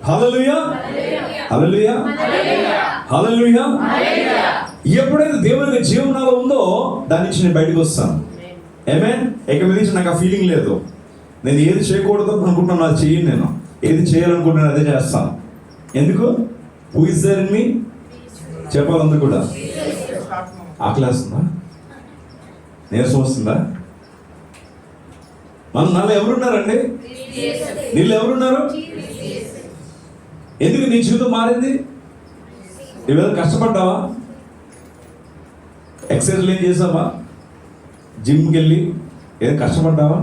హల్లెలూయా, హల్లెలూయా, హల్లెలూయా. ఎప్పుడైతే దేవునికి జీవం నాలో ఉందో దాని నుంచి నేను బయటకు వస్తాను. ఆమేన్. ఇక మీద నుంచి నాకు ఆ ఫీలింగ్ లేదు. నేను ఏది చేయకూడదు అనుకుంటున్నాను అది చేయను. నేను ఏది చేయాలనుకుంటున్నాను అదే చేస్తాను. ఎందుకు? Who is there in me? చెప్పాలందరూ కూడా. ఆకలేస్తుందా? నీరసం వస్తుందా? మన నాలో ఎవరున్నారండి? నీళ్ళు ఎవరున్నారు? ఎందుకు నీ జీవితం మారింది? నువ్వేదో కష్టపడ్డావా? ఎక్సర్సైజ్లు ఏం చేసావా? జిమ్కి వెళ్ళి ఏదో కష్టపడ్డావా?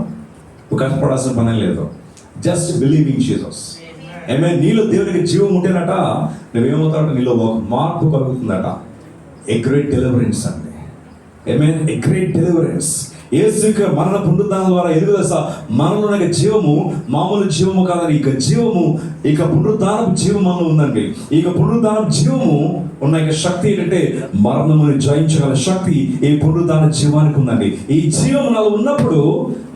నువ్వు కష్టపడాల్సిన పని లేదు. Just believing Jesus. ఏమే నీలో దేవునికి జీవం ఉంటేనట నువ్వేమవుతావు? నీలో ఒక మార్పు కలుగుతుందట. ఏ గ్రేట్ డెలివరెన్స్ అండి. ఏమే ఏ గ్రేట్ డెలివరెన్స్. యేసు యొక్క మరణ పునరుద్ధానం ద్వారా ఎదుగుదల మనలో ఉన్న జీవము మామూలు జీవము కాదని, ఇక జీవము, ఇక పునరుద్ధానం జీవం మనలో ఉందండి. ఇక పునరుద్ధానం జీవము ఉన్న ఇక శక్తి ఏంటంటే మరణమును జయించగల శక్తి ఈ పునరుద్ధాన జీవానికి ఉందండి. ఈ జీవము నాలో ఉన్నప్పుడు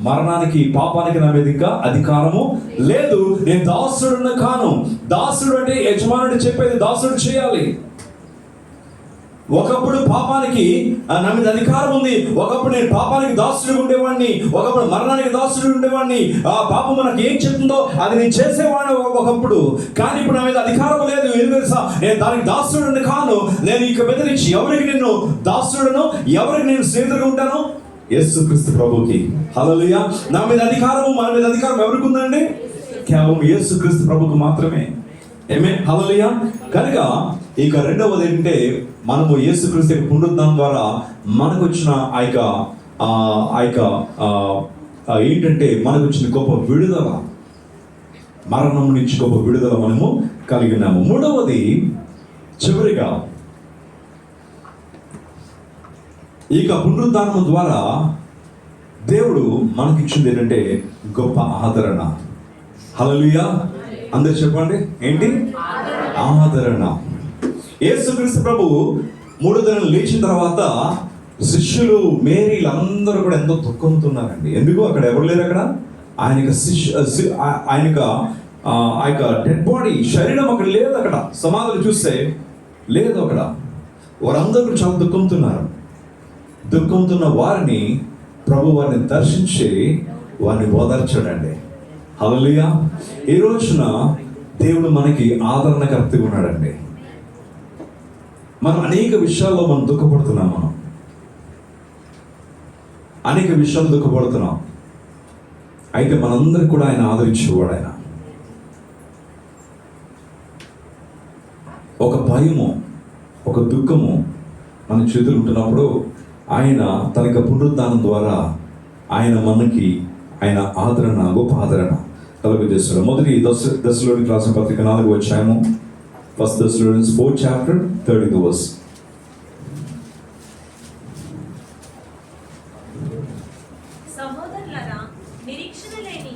మరణానికి, పాపానికి నా మీద ఇంకా అధికారము లేదు. నేను దాసుడున్న కాను. దాసుడు అంటే యజమానుడు చెప్పేది దాసుడు చేయాలి. ఒకప్పుడు పాపానికి నా మీద అధికారం ఉంది. ఒకప్పుడు నేను పాపానికి దాసుడు ఉండేవాడిని. ఒకప్పుడు మరణానికి దాసుడు ఉండేవాడిని. ఆ పాపం మనకు ఏం చెప్తుందో అది నేను చేసేవాడిని ఒకప్పుడు. కానీ ఇప్పుడు నా మీద అధికారం లేదు. ఎందుకు? నేను దానికి దాసుడు కాను. నేను ఇక మీద నుంచి ఎవరికి నేను దాసుడును, ఎవరికి నేను స్నేహితుడుగా ఉంటాను? యేసుక్రీస్తు ప్రభుకి. హల్లెలూయా. నా మీద అధికారము, మన మీద అధికారం ఎవరికి ఉందండి? కేవలం యేసుక్రీస్తు ప్రభుకు మాత్రమే. ఆమేన్. హల్లెలూయా. కనుక ఇక రెండవది ఏంటంటే మనము యేసుక్రీస్తు యొక్క పునరుద్ధానం ద్వారా మనకు వచ్చిన ఏంటంటే మనకు వచ్చిన గొప్ప విడుదల, మరణం నుంచి గొప్ప విడుదల మనము కలిగి ఉన్నాము. మూడవది చివరిగా ఇక పునరుద్ధానం ద్వారా దేవుడు మనకిచ్చింది ఏంటంటే గొప్ప ఆదరణ. హల్లెలూయా. అందరు చెప్పండి, ఏంటి? ఆదరణ. యేసుక్రీస్తు ప్రభు 3 దినాలు లేచిన తర్వాత శిష్యులు, మేరీలందరూ కూడా ఎంతో దుఃఖంతున్నారండి. ఎందుకు? అక్కడ ఎవరు లేరు. అక్కడ ఆయన యొక్క డెడ్ బాడీ, శరీరం అక్కడ లేదు. అక్కడ సమాధులు చూస్తే లేదు అక్కడ. వారందరూ చాలా దుఃఖంతున్నారు. దుఃఖంతున్న వారిని ప్రభు వారిని దర్శించి వారిని ఓదార్చాడండి. హల్లెలూయా. ఈ రోజున దేవుడు మనకి ఆదరణకర్తగా ఉన్నాడండి. మనం అనేక విషయాల్లో మనం దుఃఖపడుతున్నాం. మనం అనేక విషయాలు దుఃఖపడుతున్నాం. అయితే మనందరికి కూడా ఆయన ఆదరించేవాడు. ఆయన ఒక భయము, ఒక దుఃఖము మన చేతులు ఉంటున్నప్పుడు ఆయన తన యొక్క పునరుద్ధానం ద్వారా ఆయన ఆదరణ, గొప్ప ఆదరణ కలుగజేస్తాడు. మొదటి దశలోనికి రాసిన పత్రిక 4వ అధ్యాయము, 1 Thessalonians 4th chapter 30th verse. సహోదరులారా, నిరీక్షణ లేని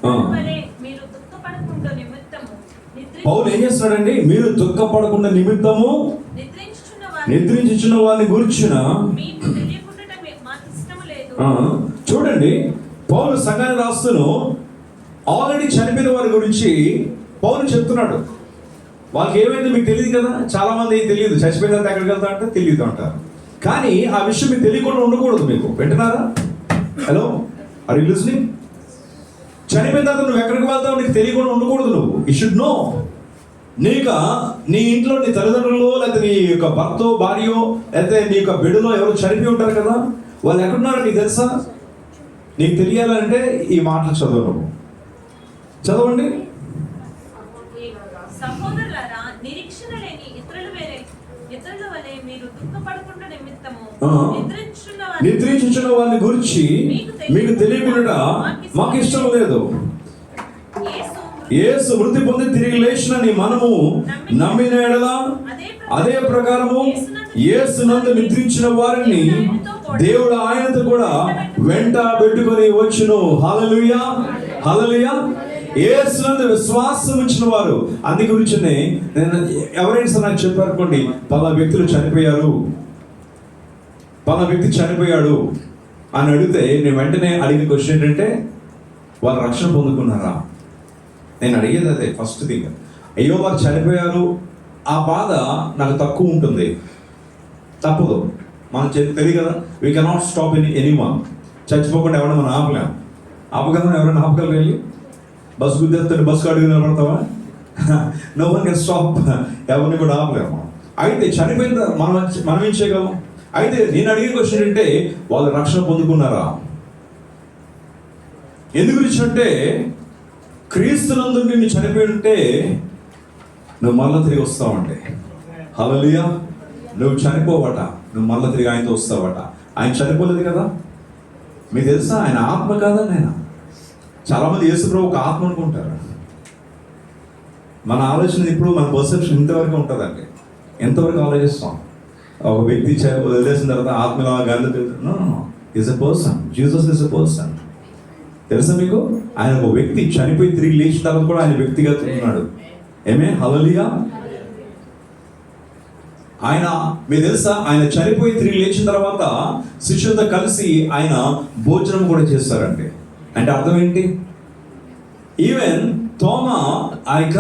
విధవలే మీరు దుఃఖపడకుండా నిమిత్తము పౌలు ఏం చేస్తున్నాడండి? మీరు దుఃఖపడకుండా నిమిత్తము నిద్రించుచున్న వారిని గురించిన మీకు తెలియకుండటం మాకు ఇష్టం లేదు. చూడండి, పౌలు సంఘానికి రాస్తూను ఆల్రెడీ చనిపోయిన వారి గురించి పౌలు చెప్తున్నాడు. వాళ్ళకి ఏమైంది మీకు తెలియదు కదా, చాలా మంది తెలియదు, చచ్చిపోయిన తర్వాత ఎక్కడికి వెళ్తా అంటే తెలియదు అంటారు. కానీ ఆ విషయం మీకు తెలియకుండా ఉండకూడదు. మీకు వింటున్నారా? Hello, are you listening? చనిపోయిన తర్వాత నువ్వు ఎక్కడికి వెళ్తావు నీకు తెలియకుండా ఉండకూడదు. నువ్వు యు షుడ్ నో. నీ ఇంట్లో నీ తల్లిదండ్రులు, లేకపోతే నీ యొక్క భర్త భార్యో, లేకపోతే నీ యొక్క బిడ్డలో ఎవరు చనిపోయి ఉంటారు కదా, వాళ్ళు ఎక్కడున్నారో నీకు తెలుసా? నీకు తెలియాలంటే ఈ మాటలు చదువు. చదవండి. సహోదరులారా, నిరీక్షణ లేని ఇతరుల వలె మీరు దుఃఖపడకుండా నిమిత్తము నిద్రించుచున్న వారిని గురించి మీకు తెలియకుండా మాకు ఇష్టం లేదు. యేసు మృతి పొంది తిరిగి లేచినని మనము నమ్మిన యెడల అదే ప్రకారము యేసునందు నిద్రించిన వారిని దేవుడు ఆయనతో కూడా వెంట పెట్టుకొని వచ్చును. హల్లెలూయా, హల్లెలూయా. యేసునందు విశ్వాసం ఉంచిన వారు. అందు గురించి నేను ఎవరైనా నాకు చెప్పారు అనుకోండి, పలా వ్యక్తులు చనిపోయారు, పలా వ్యక్తి చనిపోయాడు అని అడిగితే నేను వెంటనే అడిగిన క్వశ్చన్ ఏంటంటే, వాళ్ళు రక్షణ పొందుకున్నారా? నేను అడిగేది అదే ఫస్ట్ థింగ్. అయ్యో వారు చనిపోయారు, ఆ బాధ నాకు తక్కువ ఉంటుంది, తప్పదు. మనం తెలియదు కదా, వీ కెనాట్ స్టాప్ ఎనీవన్. చచ్చిపోకుండా ఎవరైనా మనం ఆపగలం? ఎవరైనా ఆపగలరు? వెళ్ళి బస్సు గుద్దేస్తే బస్సు అడుగు నిలబడతావా? No one can stop. ఎవరిని కూడా ఆపలేము. అయితే చనిపోయిన మనం ఏం చేయగలం? అయితే నేను అడిగే క్వశ్చన్ ఏంటంటే, వాళ్ళు రక్షణ పొందుకున్నారా? ఎందుకు అంటే క్రీస్తునందు నిన్ను చనిపోయి ఉంటే నువ్వు మళ్ళీ తిరిగి వస్తావంటే. హల్లెలూయా. నువ్వు చనిపోవట, నువ్వు మళ్ళీ తిరిగి ఆయనతో వస్తావట. ఆయన చనిపోలేదు కదా, మీకు తెలుసా? ఆయన ఆత్మ కాదా? నేను చాలామంది యేసుప్రభు ఒక ఆత్మ అనుకుంటారు. మన ఆలోచన ఇప్పుడు మన పర్సెప్షన్ ఇంతవరకు ఉంటుందండి. ఎంతవరకు ఆలోచిస్తాం? ఒక వ్యక్తి వదిలేసిన తర్వాత ఆత్మలా గాలి తెలుసు. Is a person. Jesus is a person. తెలుసా మీకు? ఆయన ఒక వ్యక్తి, చనిపోయి తిరిగి లేచిన తర్వాత కూడా ఆయన వ్యక్తిగా ఉన్నాడు. ఏమే? హల్లెలూయా. ఆయన మీకు తెలుసా, ఆయన చనిపోయి తిరిగి లేచిన తర్వాత శిష్యులతో కలిసి ఆయన భోజనం కూడా చేస్తారండి. అంటే అర్థం ఏంటి? ఈవెన్ తోమా ఆ యొక్క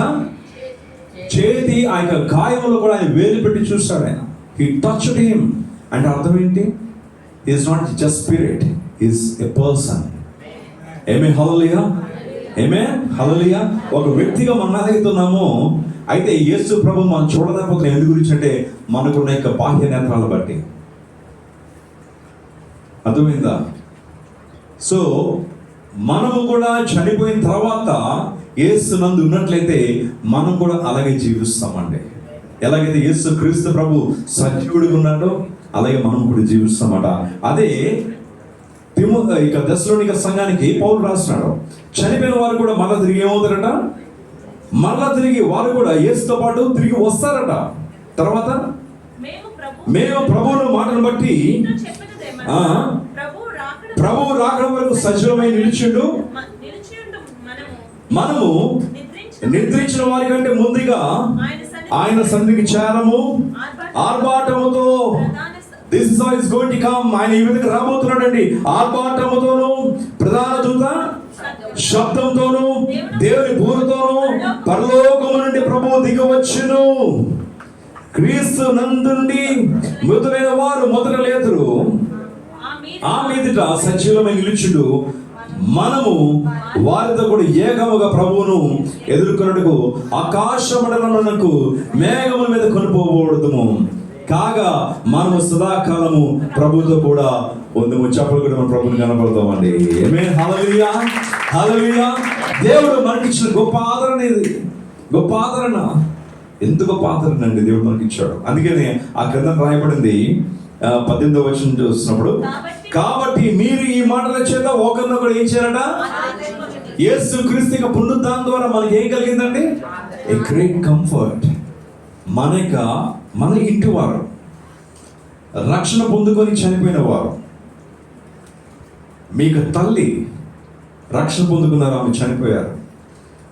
చేతి ఆ యొక్క గాయములు కూడా ఆయన వేలు పెట్టి చూస్తాడు. ఆయన హీ టచ్డ్ హిమ్. అంటే అర్థం ఏంటి? Is not just spirit, is a person. ఏమే? హల్లెలూయా, ఏమే? హల్లెలూయా. ఒక వ్యక్తిగా మనం ఎలాగైతున్నామో, అయితే యేసు ప్రభు మనం చూడలేకపోతున్నాం. ఎందుకు గురించి అంటే మనకున్న యొక్క బాహ్య నేత్రాలను బట్టి. అర్థమైందా? సో మనము కూడా చనిపోయిన తర్వాత యేసునందు ఉన్నట్లయితే మనం కూడా అలాగే జీవిస్తామండి. ఎలాగైతే యేసు క్రీస్తు ప్రభు సజీవుడిగా ఉన్నాడో అలాగే మనం కూడా జీవిస్తామట. అదే ఇక దశలోనిక సంఘానికి పౌలు రాస్తున్నాడు. చనిపోయిన వారు కూడా మళ్ళా తిరిగి ఏమవుతారట? మళ్ళా తిరిగి వారు కూడా యేసుతో పాటు తిరిగి వస్తారట. తర్వాత మేము ప్రభువును మాటను బట్టి ప్రభువు రాకడ వరకు సజీవమై నిలిచిండు. మనము నిద్రించిన వారి కంటే ముందుగా ఆయన సన్నిధికి చేరము ఆర్భాటముతో. This is how is going to come. ఆయన ఈ విధంగా రాబోతున్నాడండి. ఆర్భాటముతోను, ప్రధాన దూత శబ్దంతోను, దేవుని బూరతోను పరలోకము నుండి ప్రభువు దిగవచ్చును. క్రీస్తు నందుండి మృతులైన వారు మొదట లేతురు, ఆ మీదట సజీవమై నిలుచుడు. మనము వారితో కూడా ఏకముగా ప్రభువును ఎదుర్కొన్నట్టుకు ఆకాశ మండలమునకు మేఘముల మీద కొనిపోబడుదుము. కాగా మనము సదాకాలము ప్రభుతో కూడా ఉందము. చెప్పలు కూడా మన ప్రభుని కనపడతామండి. ఆమేన్. హల్లెలూయా, హల్లెలూయా. దేవుడు మనకిచ్చిన గొప్ప ఆదరణ ఇది. గొప్ప ఆదరణ. ఎంత గొప్ప ఆదరణ అండి దేవుడు మనకి ఇచ్చాడు. అందుకని ఆ గ్రంథం రాయబడింది 18వ వచనం చూస్తున్నప్పుడు, కాబట్టి మీరు ఈ మాటల చేత ఒకరినొకరు ఏం చేయాలట? యేసు క్రీస్తు పునరుద్ధానం ద్వారా మనకి ఏం కలిగిందండి? A great comfort. మన ఇంటి వారు రక్షణ పొందుకొని చనిపోయిన వారు, మీకు తల్లి రక్షణ పొందుకున్నారు, ఆమె చనిపోయారు.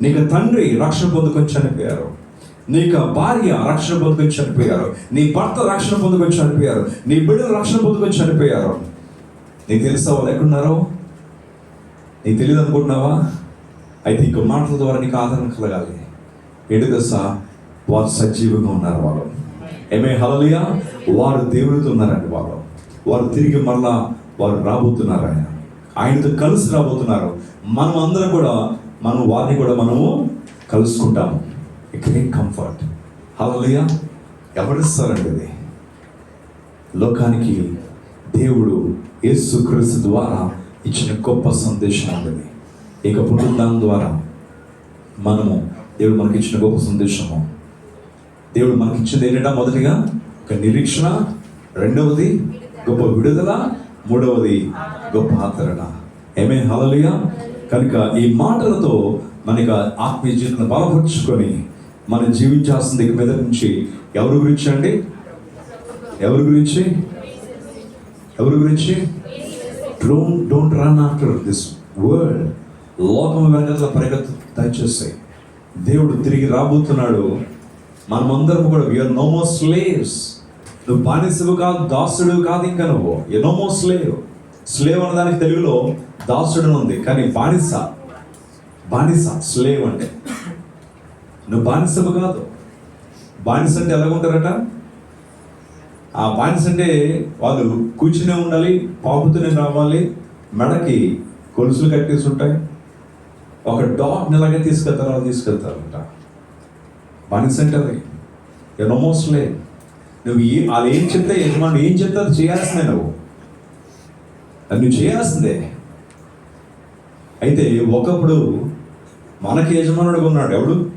నీకు తండ్రి రక్షణ పొందుకొని చనిపోయారు. నీకు భార్య రక్షణ పొందుకొని చనిపోయారు. నీ భర్త రక్షణ పొందుకొని చనిపోయారు. నీ బిడ్డలు రక్షణ పొందుకొని చనిపోయారు. నీకు తెలుసా వాళ్ళు ఎక్కడున్నారో? నీకు తెలియదు అనుకుంటున్నావా? అయితే ఇంకో మాటల ద్వారా నీకు ఆదరణ కలగాలి. ఏంటి తెలుసా, వారు సజీవంగా ఉన్నారు. వాళ్ళు ఏమే హల్లెలూయా, వారు దేవునితో ఉన్నారండి. వారు తిరిగి మరలా వారు రాబోతున్నారు. ఆయనతో కలిసి రాబోతున్నారు. మనం అందరం కూడా వారిని కూడా మనము కలుసుకుంటాము. Great comfort. హల్లెలూయా. ఎవరిస్తారండి ఇది? లోకానికి దేవుడు యేసుక్రీస్తు ద్వారా ఇచ్చిన గొప్ప సందేశం ఉంటుంది. ఇక పునరుద్ధానం ద్వారా దేవుడు మనకి ఇచ్చిన గొప్ప సందేశము. దేవుడు మనకి ఇచ్చింది ఏంటంటే, మొదటిగా ఒక నిరీక్షణ, రెండవది గొప్ప విడుదల, మూడవది గొప్ప ఆదరణ. ఆమేన్ హల్లెలూయా. కనుక ఈ మాటలతో మనకి ఆత్మీయ జీవితాన్ని బలపరుచుకొని మనం జీవించాల్సింది ఇక మీద నుంచి ఎవరి గురించి అండి? ఎవరి గురించి? Don't run after this world. లోకం వెనకాల పరిగెత్తు దయచేస్తాయి. దేవుడు తిరిగి రాబోతున్నాడు. మనమందరం కూడా వీఆర్ నో మోర్ స్లేవ్స్. నువ్వు బానిసవు కాదు, దాసుడు కాదు. ఇంకా నువ్వు నో మోర్ స్లేవ్. స్లేవ్ అన్నదానికి తెలుగులో దాసుడు ఉంది, కానీ బానిస స్లేవ్ అంటే నువ్వు బానిసవు కాదు. బానిస అంటే ఎలాగుంటారట? ఆ బానిస అంటే వాళ్ళు కూర్చునే ఉండాలి, పాపుతూనే రావాలి, మెడకి గొలుసులు కట్టేసి ఉంటాయి. ఒక డాగ్ని ఎలాగే తీసుకెళ్తారంట. బానిస అంటే అది ఎనోమోస్లే. నువ్వు వాళ్ళు ఏం చెప్తే యజమానుడు ఏం చెప్తే అది చేయాల్సిందే. నువ్వు చేయాల్సిందే. అయితే ఒకప్పుడు మనకి యజమానుడుగా ఉన్నాడు ఎవడు?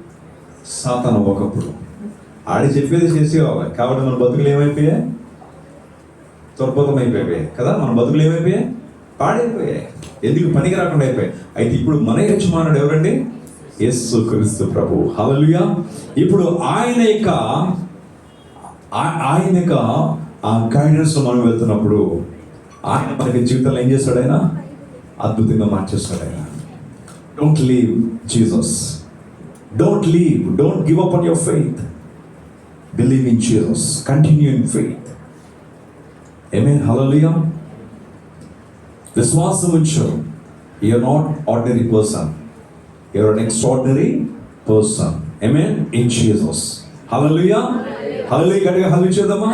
సాతాను. ఒకప్పుడు ఆడి చెప్పేది చేసేవాళ్ళం. కాబట్టి మన బతుకులు ఏమైపోయాయి? దుర్బోధం అయిపోయాయి కదా. మన బతుకులు ఏమైపోయాయి? పాడైపోయాయి. ఎందుకు? పనికి రాకుండా అయిపోయాయి. అయితే ఇప్పుడు మన యజమానుడు ఎవరండి? యేసుక్రీస్తు ప్రభు. హల్లెలూయా. ఇప్పుడు ఆయన యొక్క ఆ గైడెన్స్ మనం వెళ్తున్నప్పుడు ఆయన మనకి జీవితంలో ఏం చేస్తాడు? ఆయన అద్భుతంగా మార్చేస్తాడు. ఆయన don't leave Jesus. Don't give up on your faith. Believe in Jesus. Continue in faith. Amen hallelujah. విశ్వాసం ఉంచు. You are not ordinary person. You are an extraordinary person. Amen in Jesus. Hallelujah. Hallelujah. గట్టిగా హల్లెలూయా చేద్దామా?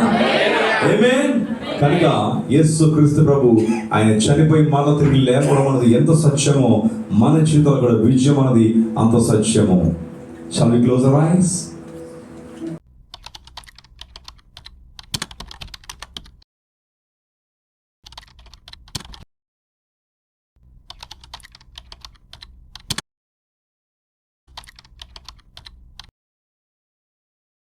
Amen. కనుక యేసుక్రీస్తు ప్రభు ఆయన చనిపోయి మళ్ళా తిరిగి లేపడం అనేది ఎంత సత్యమో మన జీవితంలో కూడా విజయం అనేది అంత సత్యము. Shall we close our eyes?